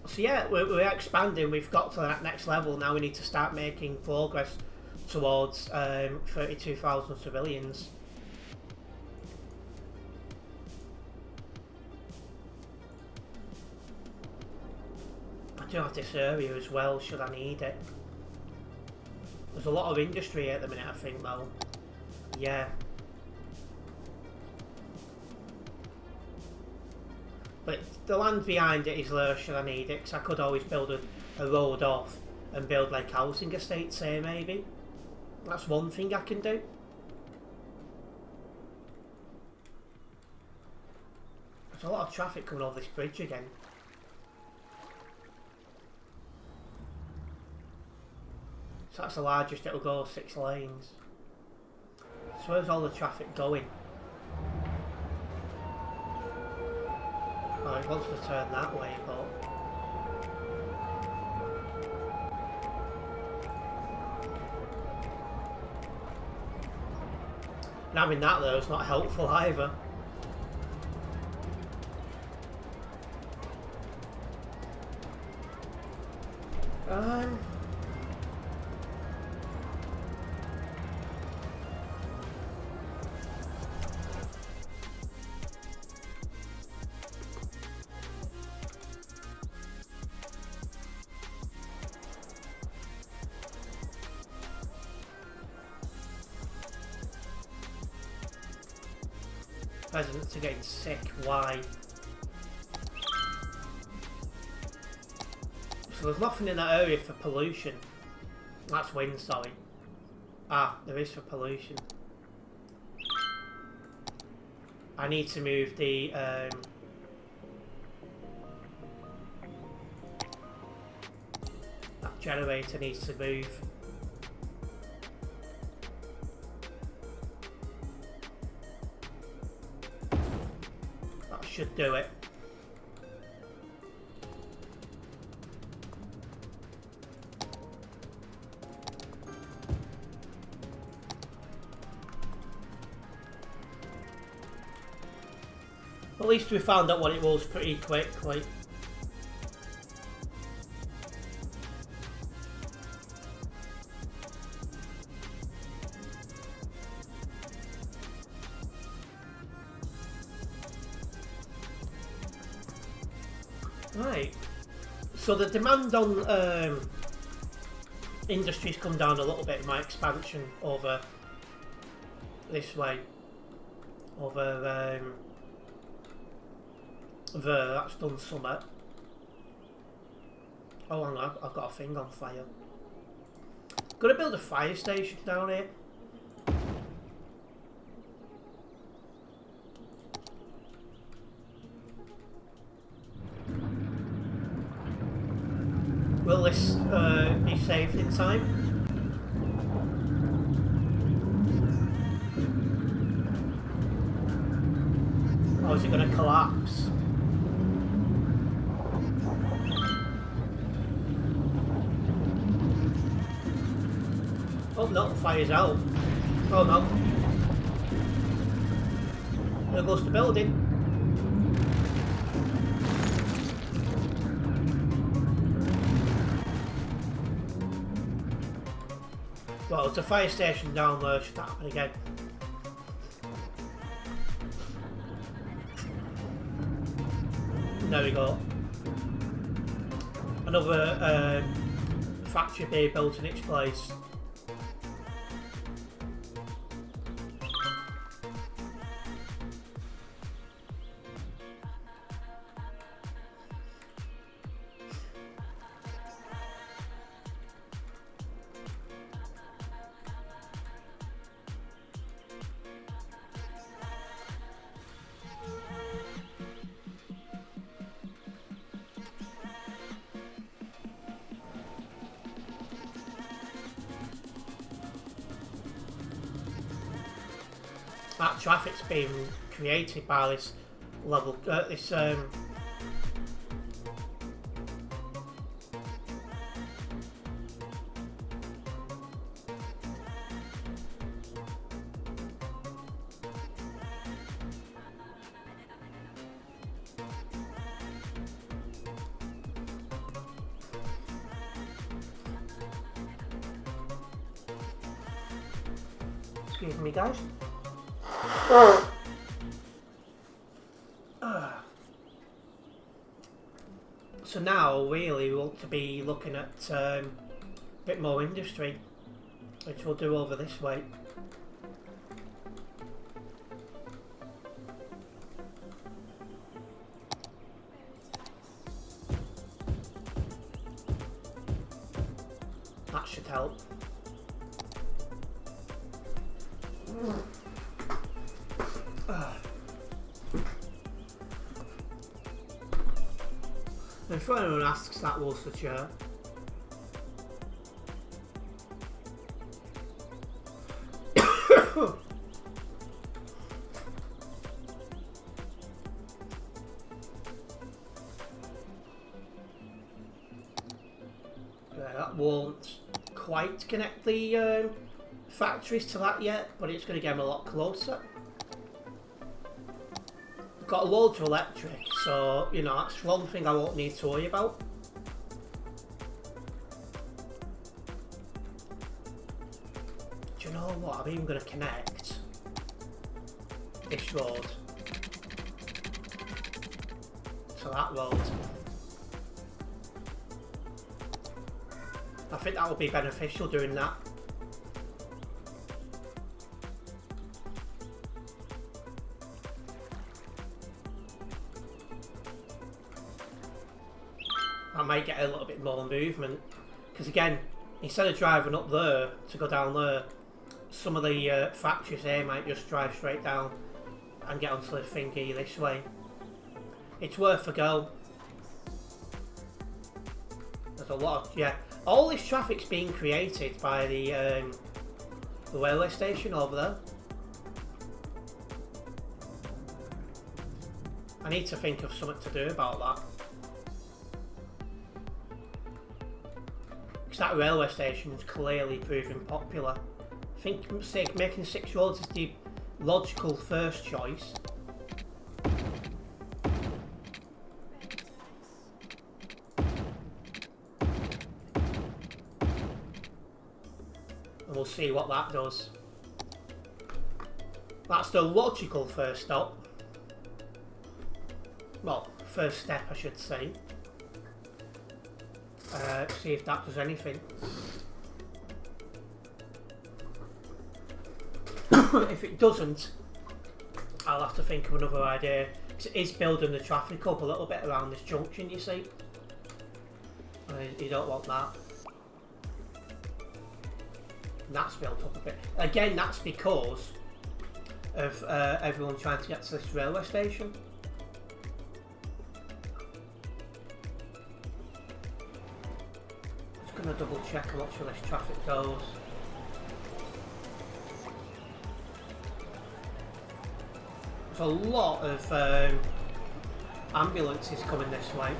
So yeah, we're expanding, we've got to that next level, now we need to start making progress towards 32,000 civilians. I do have this area as well, should I need it. There's a lot of industry at the minute, I think, though. Yeah. But the land behind it is low, should I need it, because I could always build a road off and build like housing estates here, maybe. That's one thing I can do. There's a lot of traffic coming over this bridge again. So that's the largest it'll go, 6 lanes. So where's all the traffic going? Oh, it wants to turn that way, but... And having that though is not helpful either. Residents are getting sick, why? So there's nothing in that area for pollution. That's wind, sorry. Ah, there is for pollution. I need to move the that generator needs to move. Should do it. At least we found out what it was pretty quickly. Right, so the demand on industries come down a little bit in my expansion over this way, over there, that's done something. Oh hang on, I've got a thing on fire. Gonna build a fire station down here. Will this be saved in time? Or is it going to collapse? Oh no, the fire's out. Oh no. There goes the building. Well, it's a fire station down there, should happen again. There we go. Another factory being built in its place. that traffic's being created by this level, excuse me, guys. So now, really, we want to be looking at a bit more industry, which we'll do over this way. That should help. And if anyone asks, that was the chair. That won't quite connect the factories to that yet, but it's going to get them a lot closer. Got loads of electric, so you know that's one thing I won't need to worry about. Do you know what? I'm even going to connect this road to that road. I think that would be beneficial doing that. I might get a little bit more movement, because again, instead of driving up there to go down there, some of the factories here might just drive straight down and get onto the thingy this way. It's worth a go. There's a lot of, yeah, all this traffic's being created by the railway station over there. I need to think of something to do about that. That railway station is clearly proving popular. I think making 6 roads is the logical first choice. And we'll see what that does. That's the logical first stop. Well, first step I should say. See if that does anything. If it doesn't, I'll have to think of another idea. Because it is building the traffic up a little bit around this junction, you see. You don't want that. And that's built up a bit. Again, that's because of everyone trying to get to this railway station. I'm going to double check how much of this traffic goes. There's a lot of ambulances coming this way.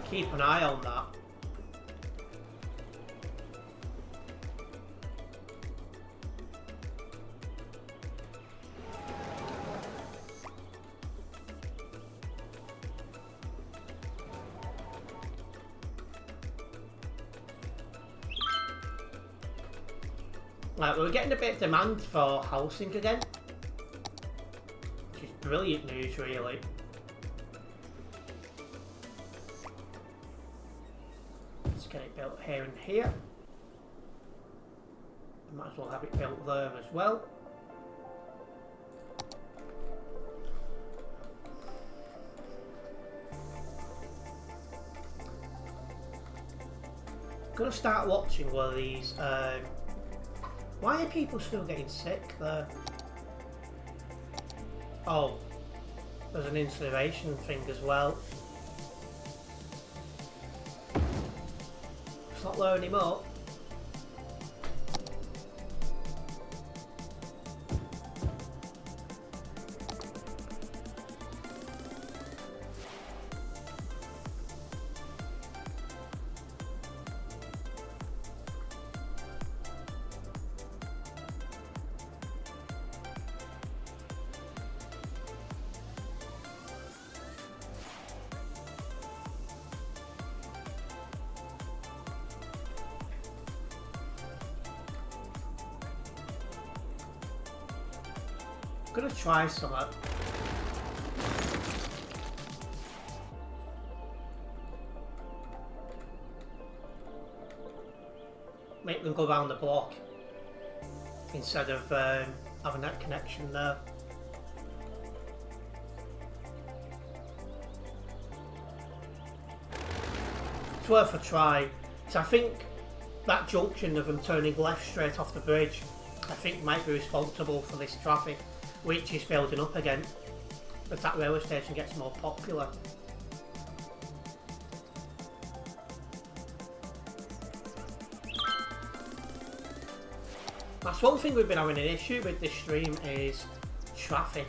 Keep an eye on that. Right, we're getting a bit of demand for housing again, which is brilliant news, really. Let's get it built here and here. Might as well have it built there as well. I'm gonna start watching where these. Why are people still getting sick there? Oh, there's an incineration thing as well. It's not there anymore. I'm gonna try some up. Make them go round the block instead of having that connection there. It's worth a try. So I think that junction of them turning left straight off the bridge, I think might be responsible for this traffic, which is building up again as that railway station gets more popular. That's one thing we've been having an issue with this stream is traffic.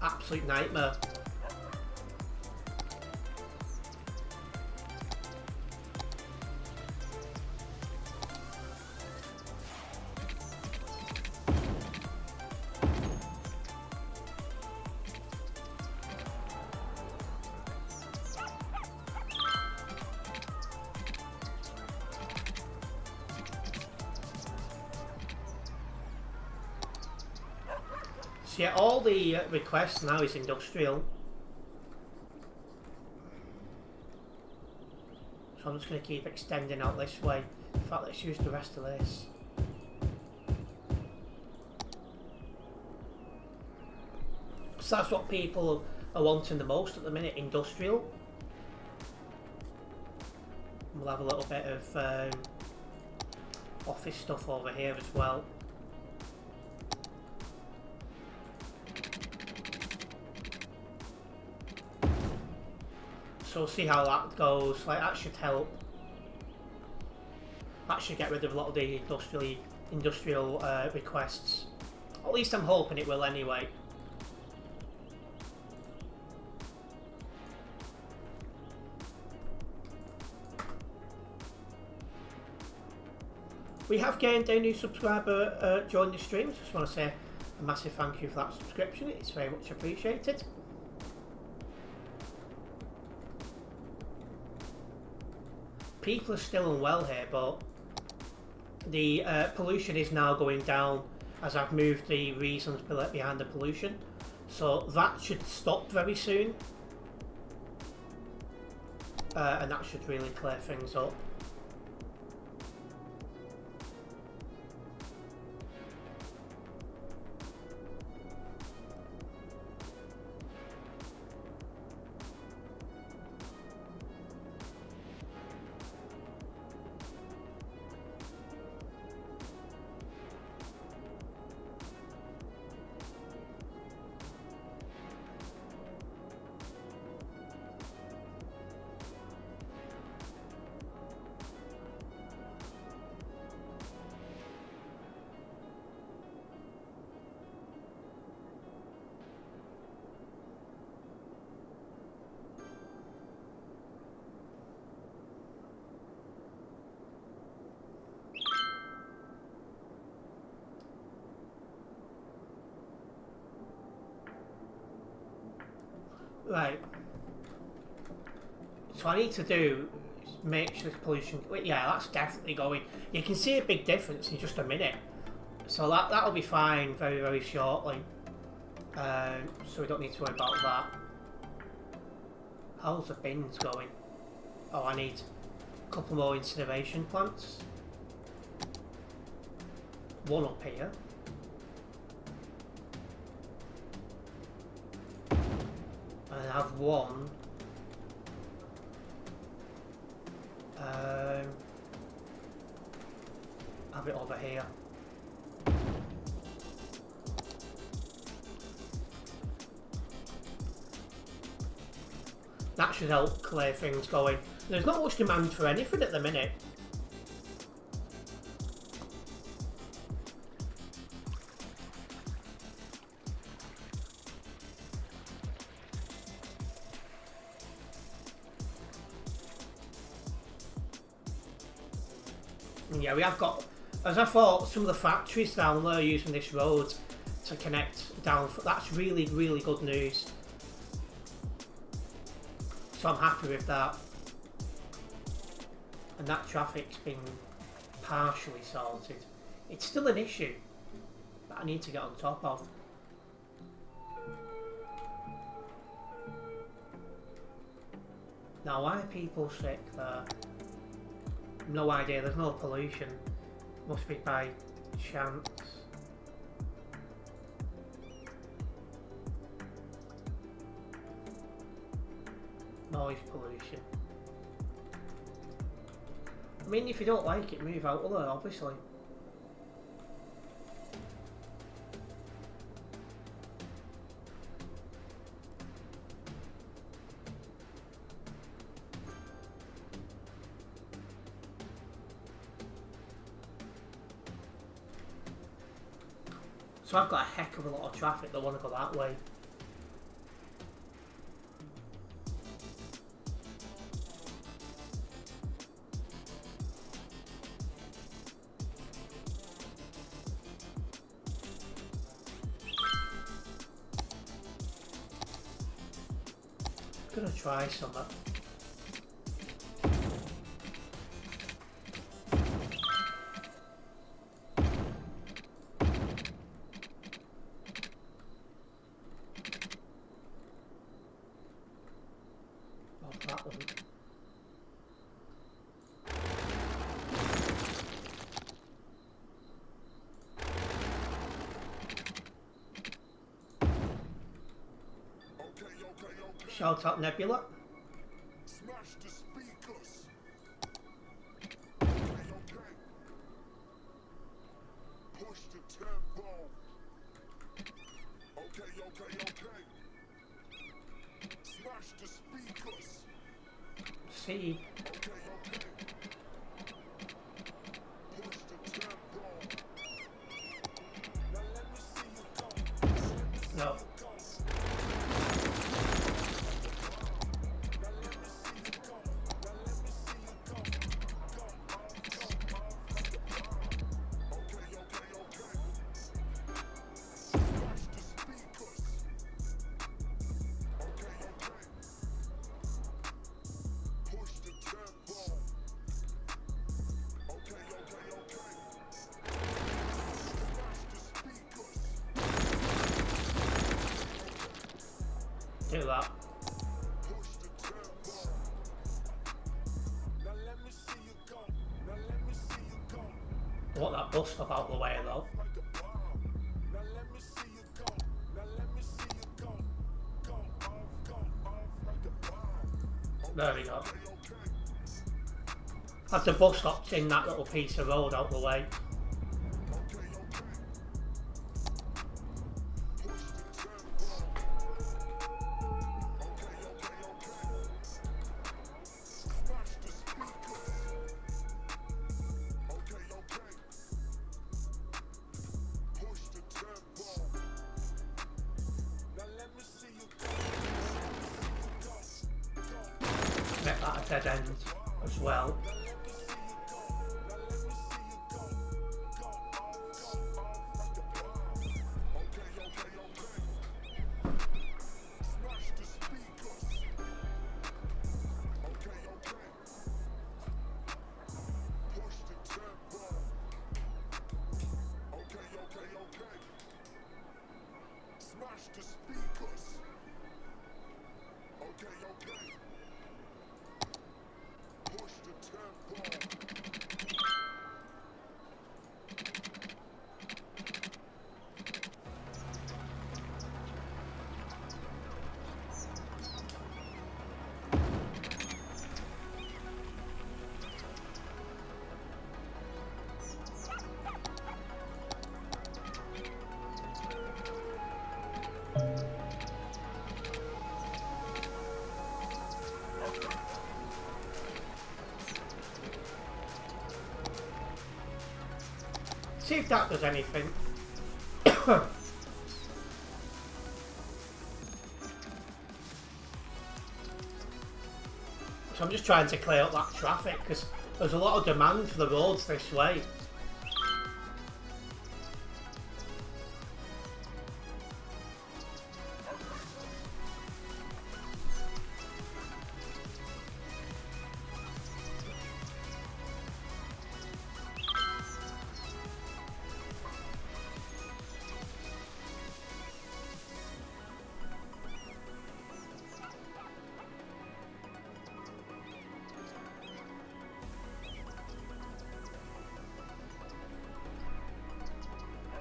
Absolute nightmare. Yeah, all the requests now is industrial. So I'm just going to keep extending out this way. In fact, let's use the rest of this. So that's what people are wanting the most at the minute, industrial. We'll have a little bit of office stuff over here as well. So we'll see how that goes. Like, that should help. That should get rid of a lot of the industrial requests. At least I'm hoping it will anyway. We have gained a new subscriber during the stream. Just want to say a massive thank you for that subscription. It's very much appreciated. People are still unwell here, but the pollution is now going down as I've moved the reasons behind the pollution. So that should stop very soon. And that should really clear things up. Right. So I need to do make sure this pollution. Yeah, that's definitely going. You can see a big difference in just a minute. So that'll be fine very, very shortly. So we don't need to worry about that. How's the bins going? Oh, I need a couple more incineration plants. One up here. And I have one. Have it over here. That should help clear things going. There's not much demand for anything at the minute. Yeah, we have got, as I thought, some of the factories down there using this road to connect down. That's really, really good news. So I'm happy with that. And that traffic's been partially sorted. It's still an issue that I need to get on top of. Now, why are people sick there? No idea, there's no pollution. Must be by chance. Noise pollution. I mean, if you don't like it, move out of there, obviously. So I've got a heck of a lot of traffic that want to go that way. I'm gonna try something. Shout out Nebula. Smash the speakers. Okay. Push the tempo. Okay. Smash the speakers. See. Okay. Push the tempo. Now let me see you go. No. Do that. I want that bus stop out of the way though. There we go. Have the bus stops in that little piece of road out the way. Make that a dead end as well. See if that does anything. So I'm just trying to clear up that traffic because there's a lot of demand for the roads this way.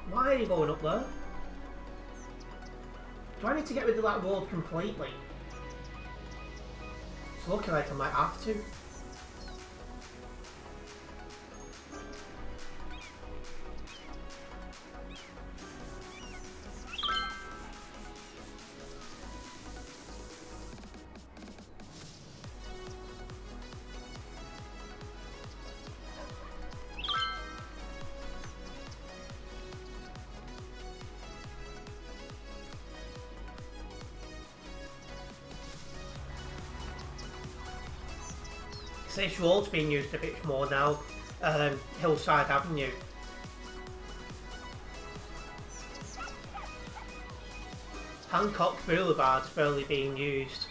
Why are you going up there? Do I need to get rid of that road completely? It's looking like I might have to. This road's being used a bit more now, Hillside Avenue. Hancock Boulevard's barely being used.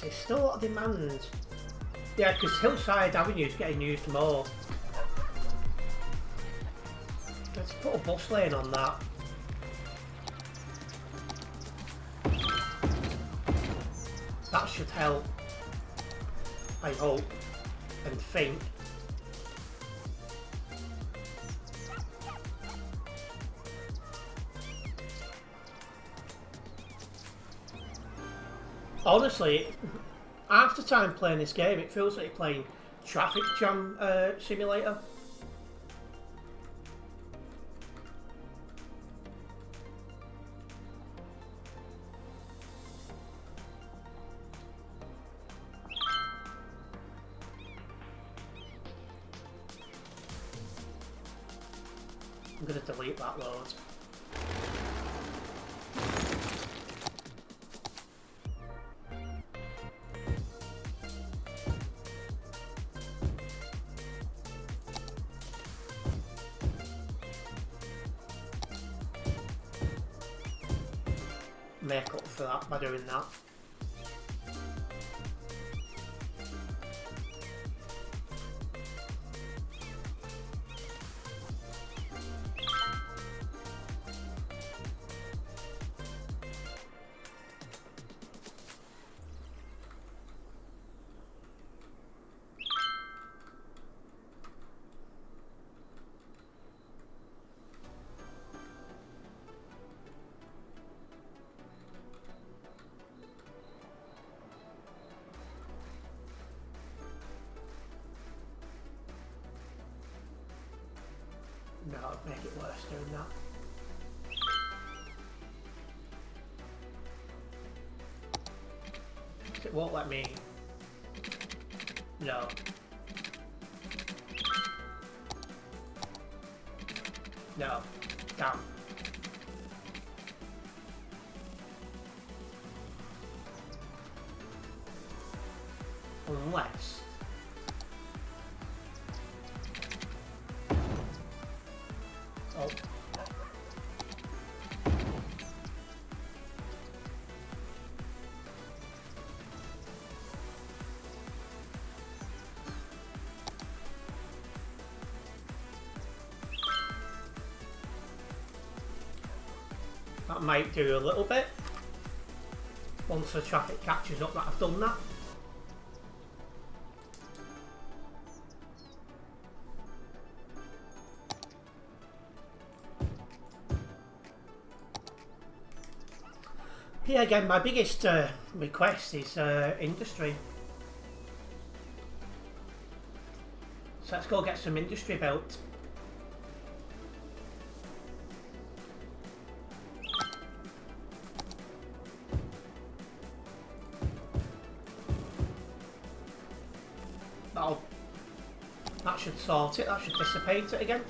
There's still a lot of demand. Yeah, because Hillside Avenue's getting used more. Let's put a bus lane on that. That should help. I hope and think. Honestly, after time playing this game, it feels like you're playing Traffic Jam Simulator. I'm going to delete that road. Make up for that by doing that. No, it'd make it worse doing that. It won't let me. No. No. Damn. Unless. Oh. That might do a little bit once the traffic catches up that I've done that. Yeah, again, my biggest request is industry. So let's go get some industry built. That should sort it, that should dissipate it again.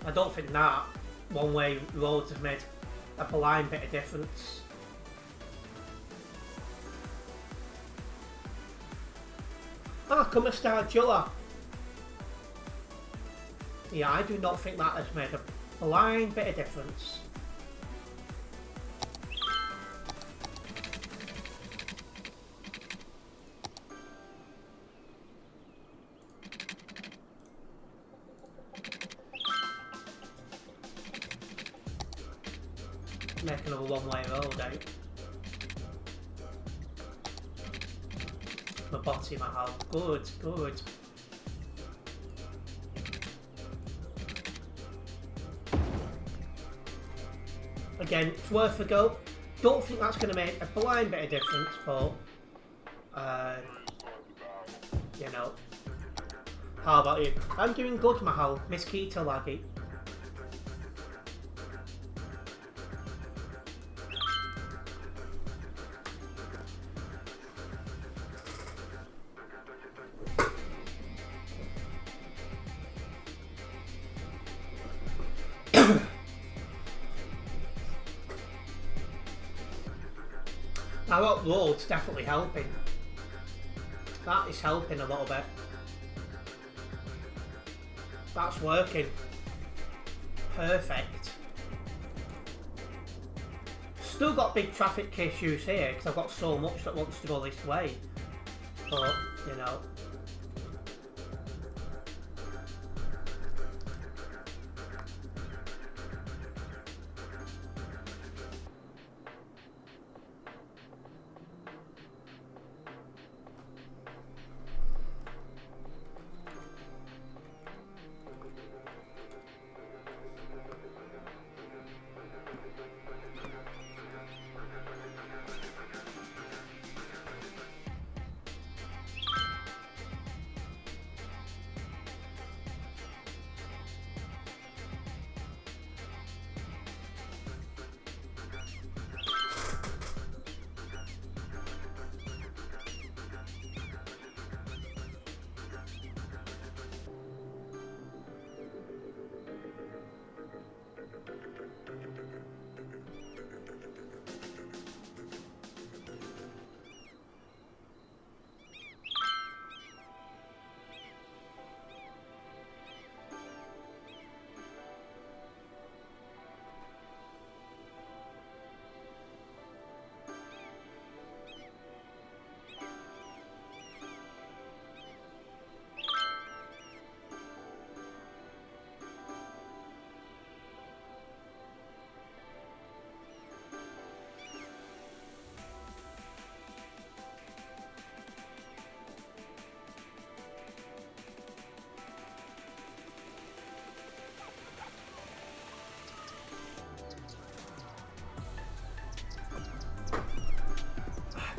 I don't think that one-way roads have made a blind bit of difference. Ah, come a star Jula. Yeah, I do not think that has made a blind bit of difference. Make another one-way road out. My body, my health. Good, good. Again, it's worth a go. Don't think that's going to make a blind bit of difference, but you know. How about you? I'm doing good, Mahal. Miss Keto laggy. Now that road's definitely helping. That is helping a little bit. That's working. Perfect. Still got big traffic issues here because I've got so much that wants to go this way. But, you know.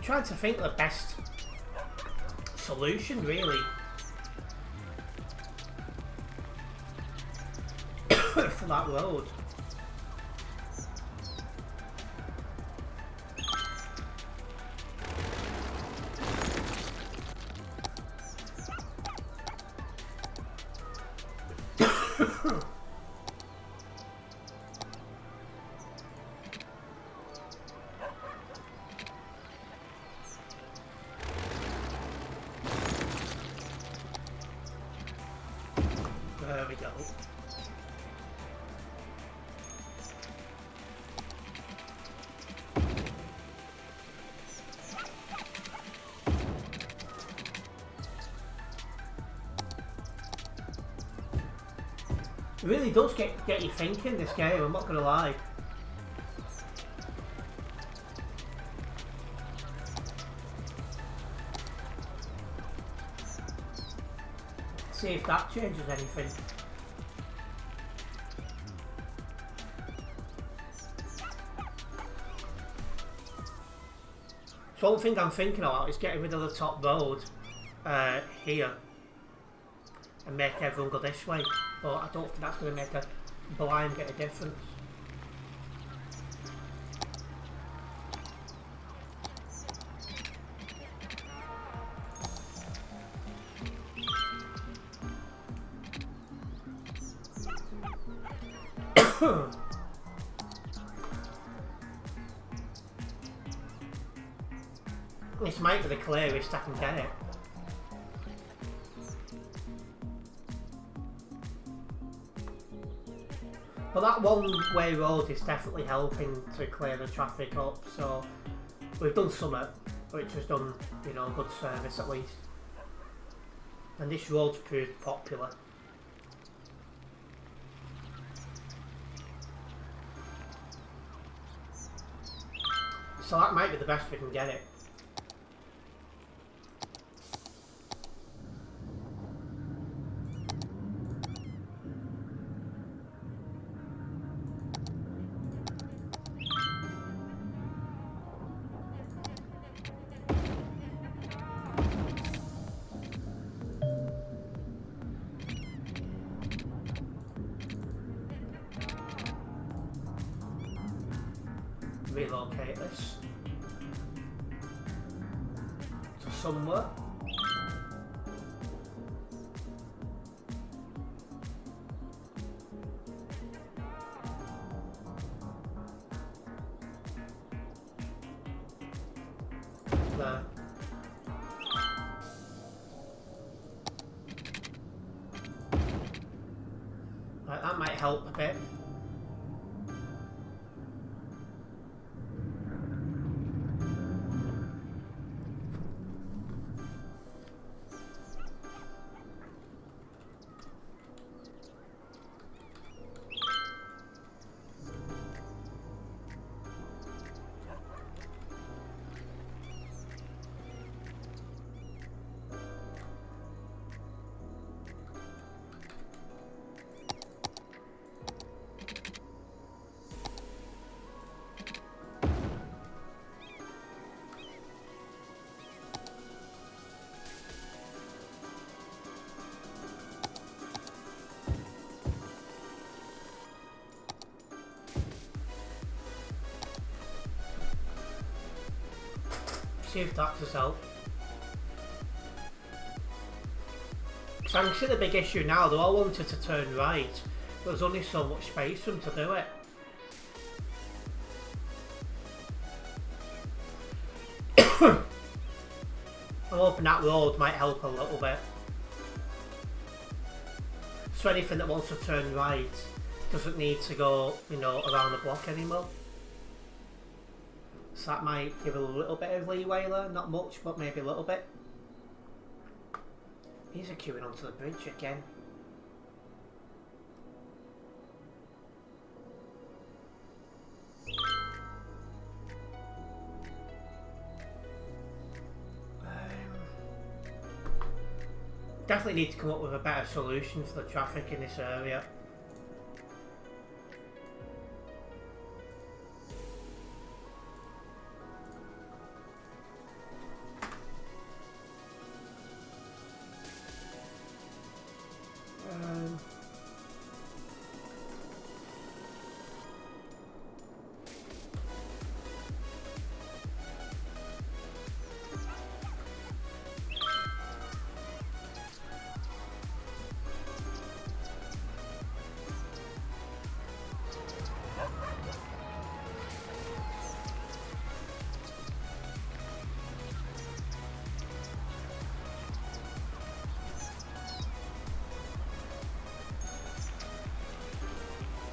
Trying to think of the best solution, really. For that road. There we go. It really does get you thinking, this game, I'm not gonna lie. See if that changes anything. So one thing I'm thinking about is getting rid of the top road here and make everyone go this way. But I don't think that's going to make a blind bit of difference. This might be the clearest I can get it. But that one-way road is definitely helping to clear the traffic up, so we've done something, which has done, you know, good service at least. And this road's proved popular. So that might be the best we can get it. Relocate this to somewhere. There. Right, that might help a bit. See if that does help. Because I can see the big issue now, they all wanted to turn right, but there's only so much space for them to do it. I'm hoping that road might help a little bit. So anything that wants to turn right doesn't need to go, you know, around the block anymore. So that might give a little bit of leeway there, not much, but maybe a little bit. He's queuing onto the bridge again. Definitely need to come up with a better solution for the traffic in this area.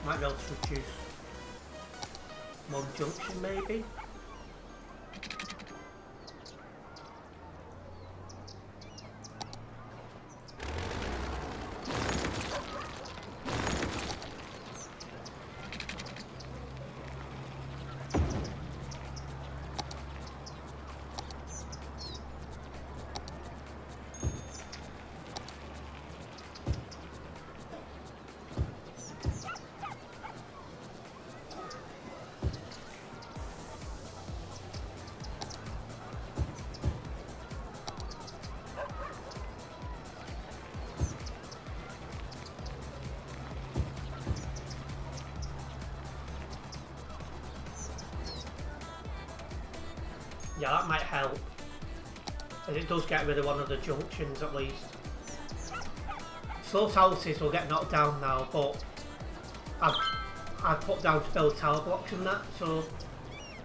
Might be able to reduce one junction maybe. Yeah, that might help. As it does get rid of one of the junctions at least. So those houses will get knocked down now, but I've put down to build tower blocks and that, so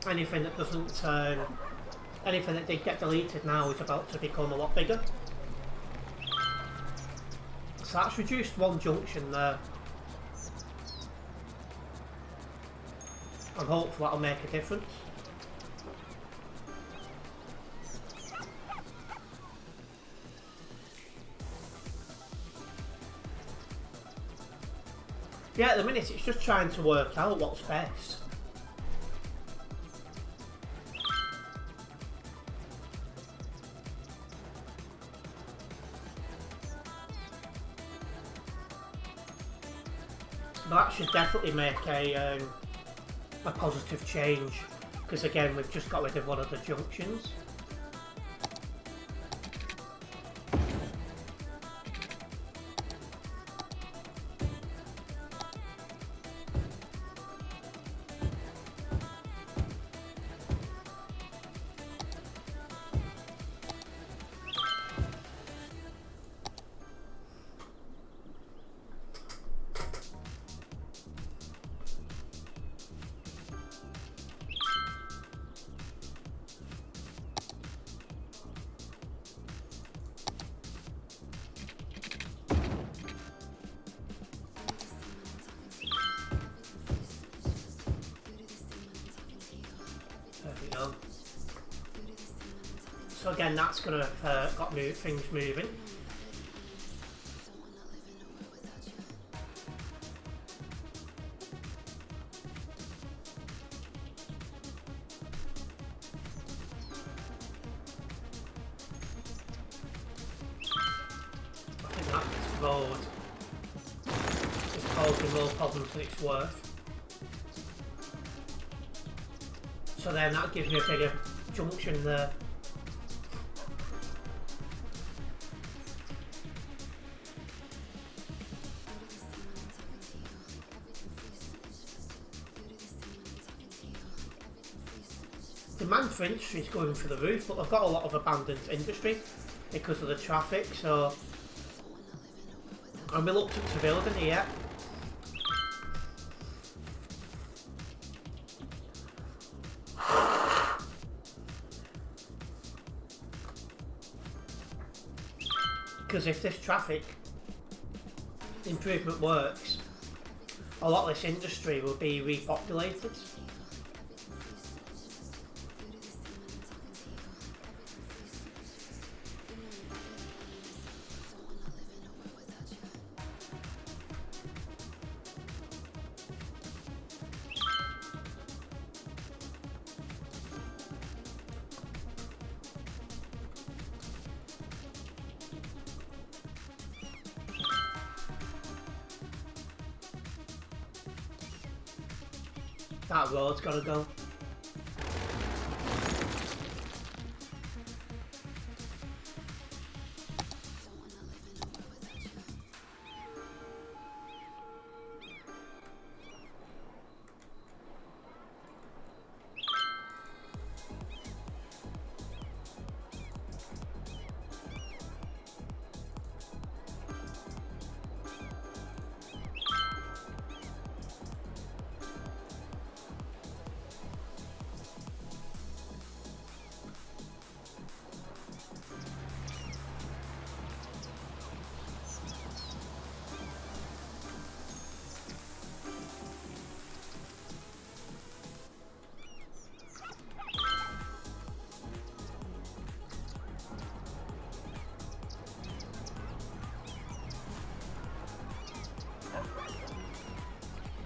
anything that doesn't anything that did get deleted now is about to become a lot bigger. So that's reduced one junction there. And hopefully that'll make a difference. Yeah, at the minute it's just trying to work out what's best. But that should definitely make a positive change, because again we've just got rid of one of the junctions. So again, that's going to have got things moving. I think that road is causing more problems than it's worth. So then that gives me a bigger junction there. Demand for industry is going through the roof, but they've got a lot of abandoned industry because of the traffic, so I'm reluctant to build any yet. Because if this traffic improvement works, a lot of this industry will be repopulated. That road's gotta go.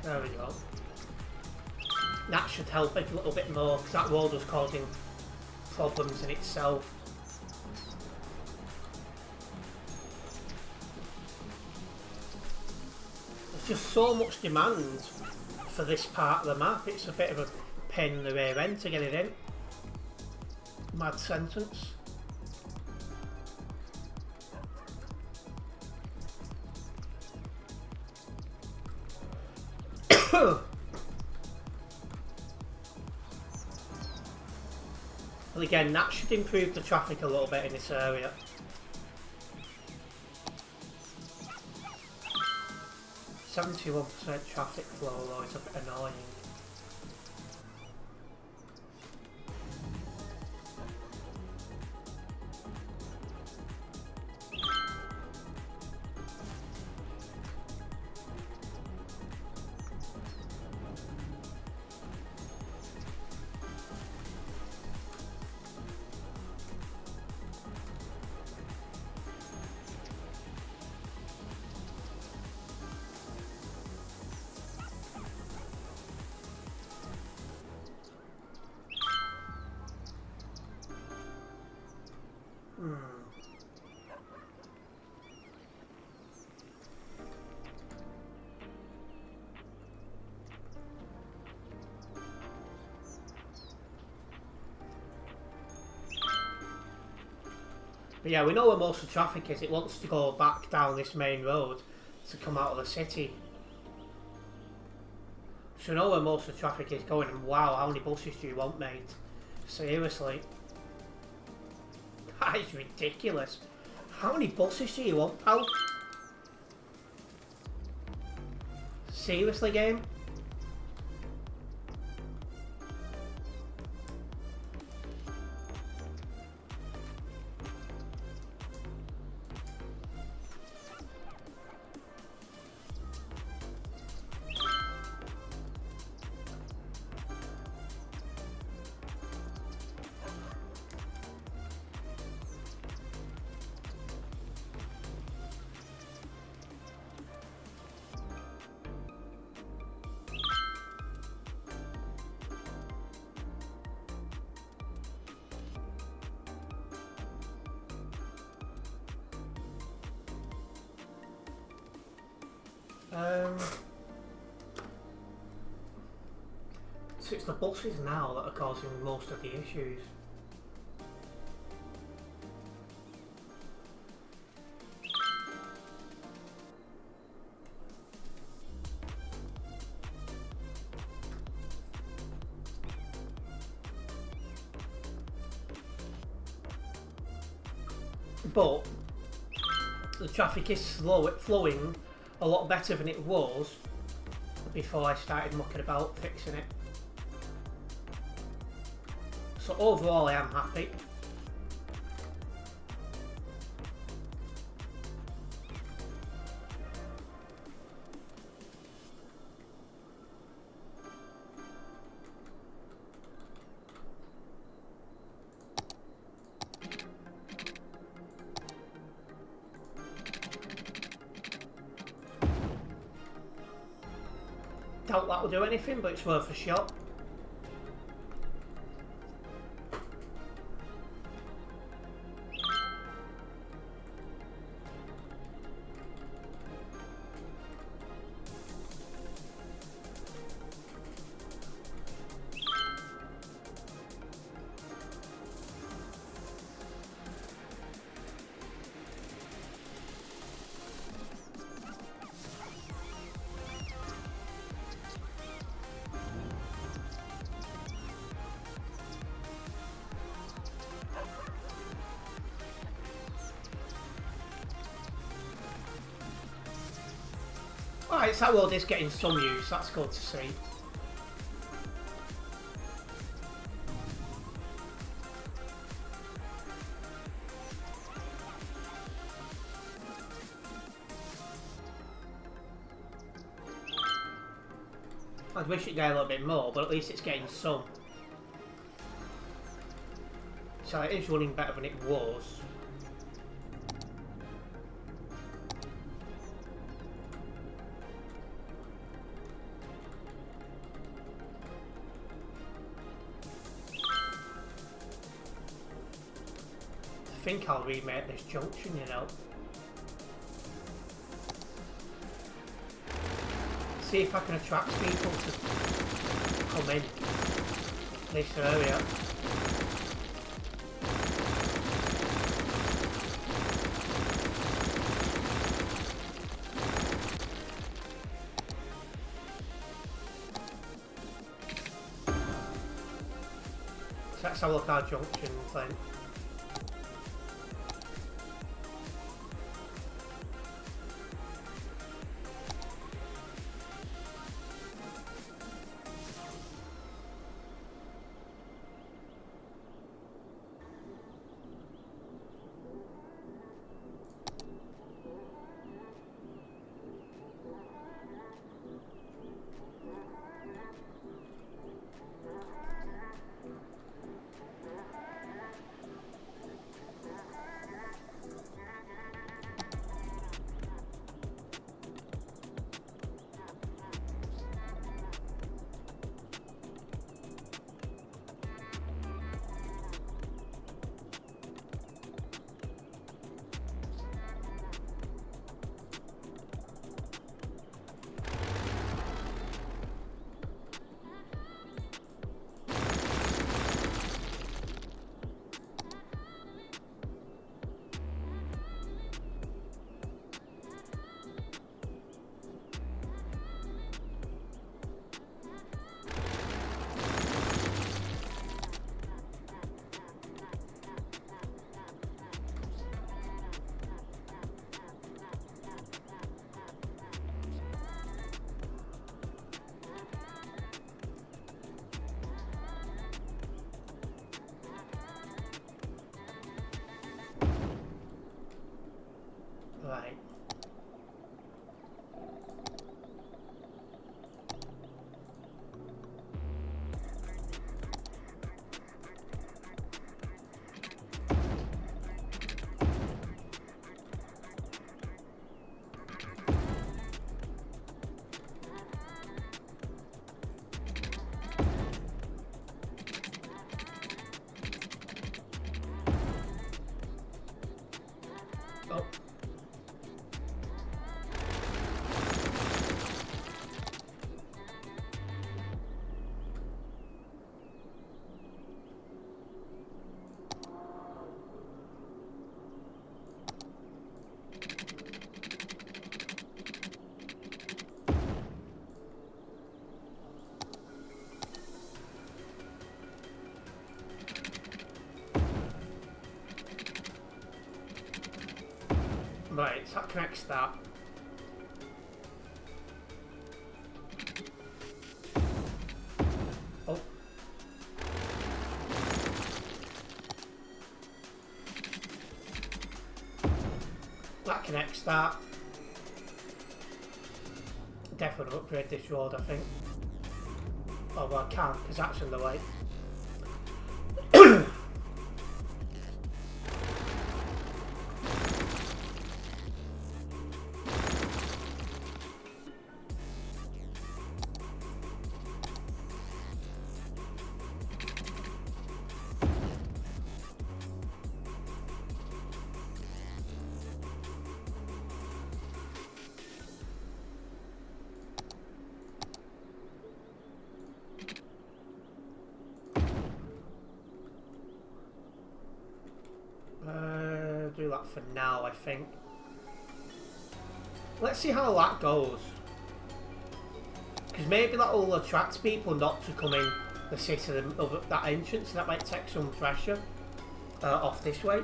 There we go. That should help it a little bit more, because that road was causing problems in itself. There's just so much demand for this part of the map, it's a bit of a pain in the rear end to get it in. Mad sentence. But again, that should improve the traffic a little bit in this area. 71% traffic flow though is a bit annoying. But yeah, we know where most of the traffic is. It wants to go back down this main road to come out of the city. So we know where most of the traffic is going, and wow, how many buses do you want, mate? Seriously. That is ridiculous. How many buses do you want, pal? Seriously, game? So it's the buses now that are causing most of the issues. But the traffic is flowing a lot better than it was before I started mucking about fixing it. So overall I am happy. Doubt that will do anything, but it's worth a shot. Alright, so that world is getting some use, that's good to see. I wish it'd get a little bit more, but at least it's getting some. So it is running better than it was. I think I'll remake this junction, you know. See if I can attract people to come in this area. let's have a look at our junction thing. Right. Oh. Right, so that connects that. Oh. That connects that. Definitely upgrade this road, I think. Oh, well, I can't, because that's in the way. Do that for now, I think. Let's see how that goes. Because maybe that will attract people not to come in the city of that entrance, and that might take some pressure off this way.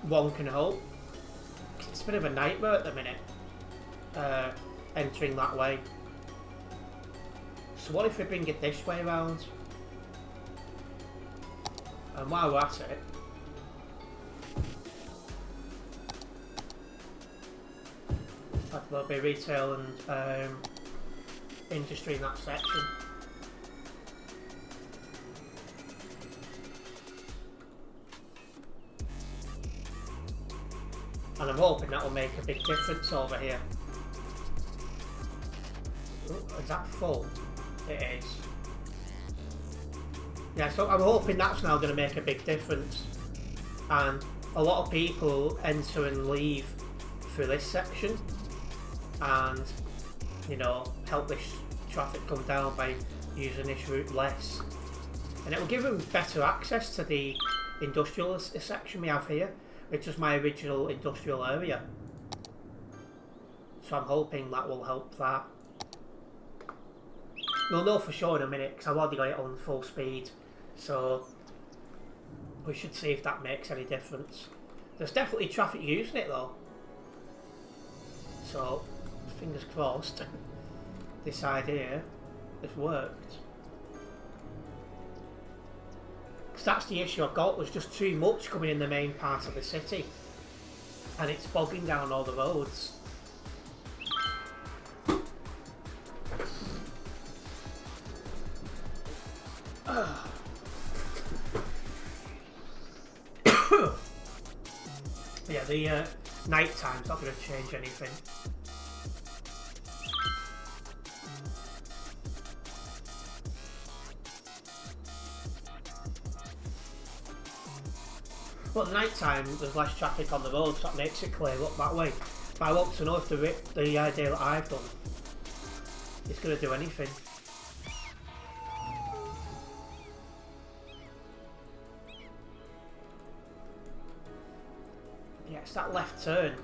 One can hope. It's a bit of a nightmare at the minute, entering that way. So what if we bring it this way around? And while we're at it, there'll be retail and industry in that section. And I'm hoping that will make a big difference over here. Oh, is that full? It is. Yeah, so I'm hoping that's now going to make a big difference. And a lot of people enter and leave through this section. And, you know, help this traffic come down by using this route less. And it will give them better access to the industrial section we have here, which is my original industrial area. So I'm hoping that will help that. We'll know for sure in a minute, because I've already got it on full speed. So We should see if that makes any difference. There's definitely traffic using it though. So, fingers crossed, this idea has worked. Because that's the issue I've got, there's just too much coming in the main part of the city. And it's bogging down all the roads. Yeah, the night time's not going to change anything. Well, at night time there's less traffic on the road, so that makes it clear up that way. But I want to know if the idea that I've done is going to do anything. Yeah, it's that left turn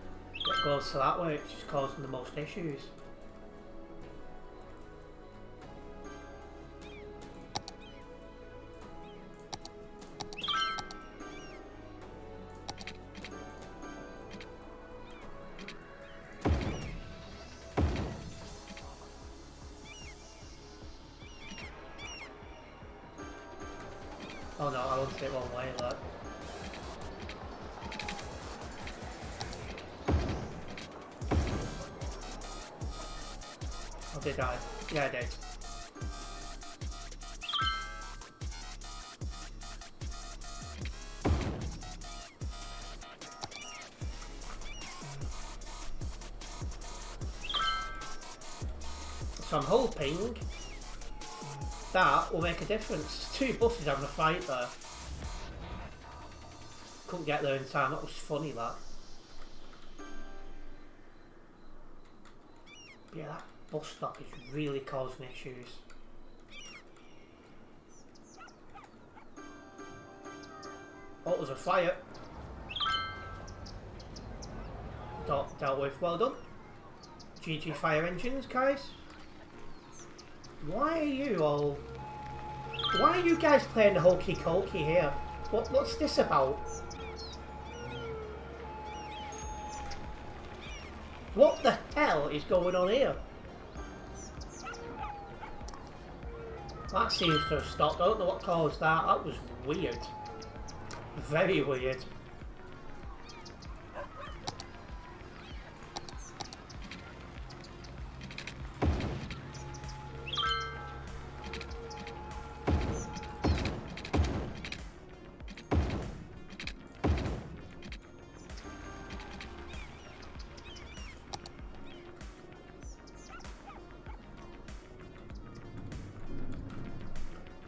that goes to that way, it's just causing the most issues. Oh no, I want it one way, look. Oh, did I? Yeah, I did. So I'm hoping that will make a difference. Two buses having a fight there. Couldn't get there in time, that was funny that. But yeah, that bus stop is really causing issues. Oh, there's a fire. Dealt with, well done. GG fire engines, guys. Why are you guys playing the hokey cokey here? What's this about? What the hell is going on here? That seems to have stopped. I don't know what caused that. That was weird. Very weird.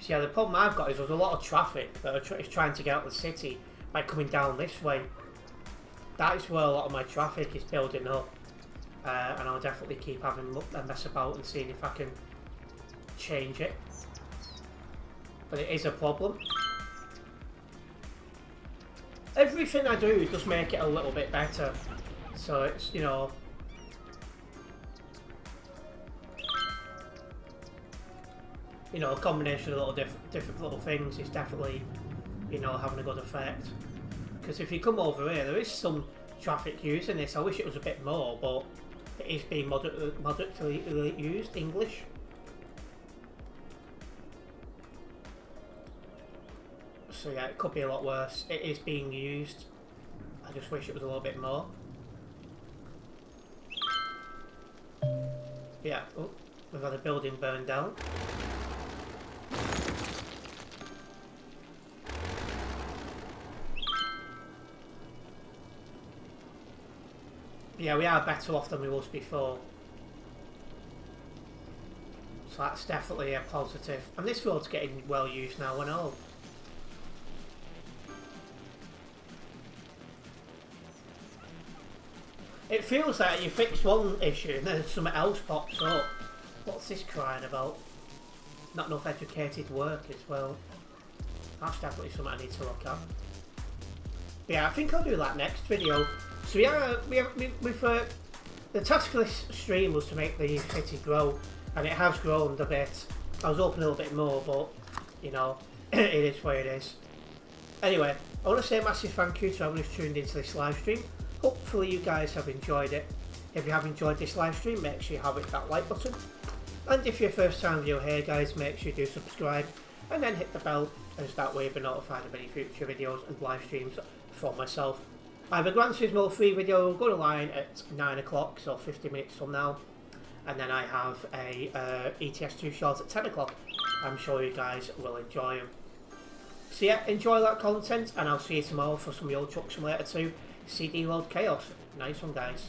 Yeah, the problem I've got is there's a lot of traffic that is trying to get out of the city by coming down this way. That is where a lot of my traffic is building up, and I'll definitely keep having a mess about and seeing if I can change it. But it is a problem. Everything I do does make it a little bit better, so it's, you know, a combination of little different little things is definitely, having a good effect. Because if you come over here, there is some traffic using this. I wish it was a bit more, but it is being moderately used. English. So yeah, it could be a lot worse. It is being used. I just wish it was a little bit more. Yeah, oh, we've had a building burned down. Yeah, we are better off than we was before. So that's definitely a positive. And this road's getting well used now and all. It feels like you fix one issue and then something else pops up. What's this crying about? Not enough educated work as well. That's definitely something I need to look at. Yeah, I think I'll do that next video. So the task of this stream was to make the city grow, and it has grown a bit. I was hoping a little bit more, but it is what it is. Anyway, I want to say a massive thank you to everyone who's tuned into this live stream. Hopefully you guys have enjoyed it. If you have enjoyed this live stream, make sure you have hit that like button. And if you're a first time viewer here guys, make sure you do subscribe and then hit the bell, as that way you'll be notified of any future videos and live streams from myself. I have a Gran Turismo 3 video going live at 9 o'clock, so 50 minutes from now. And then I have a ETS2 short at 10 o'clock. I'm sure you guys will enjoy them. So yeah, enjoy that content, and I'll see you tomorrow for some Euro Truck Simulator 2 CD Load Chaos. Nice one guys.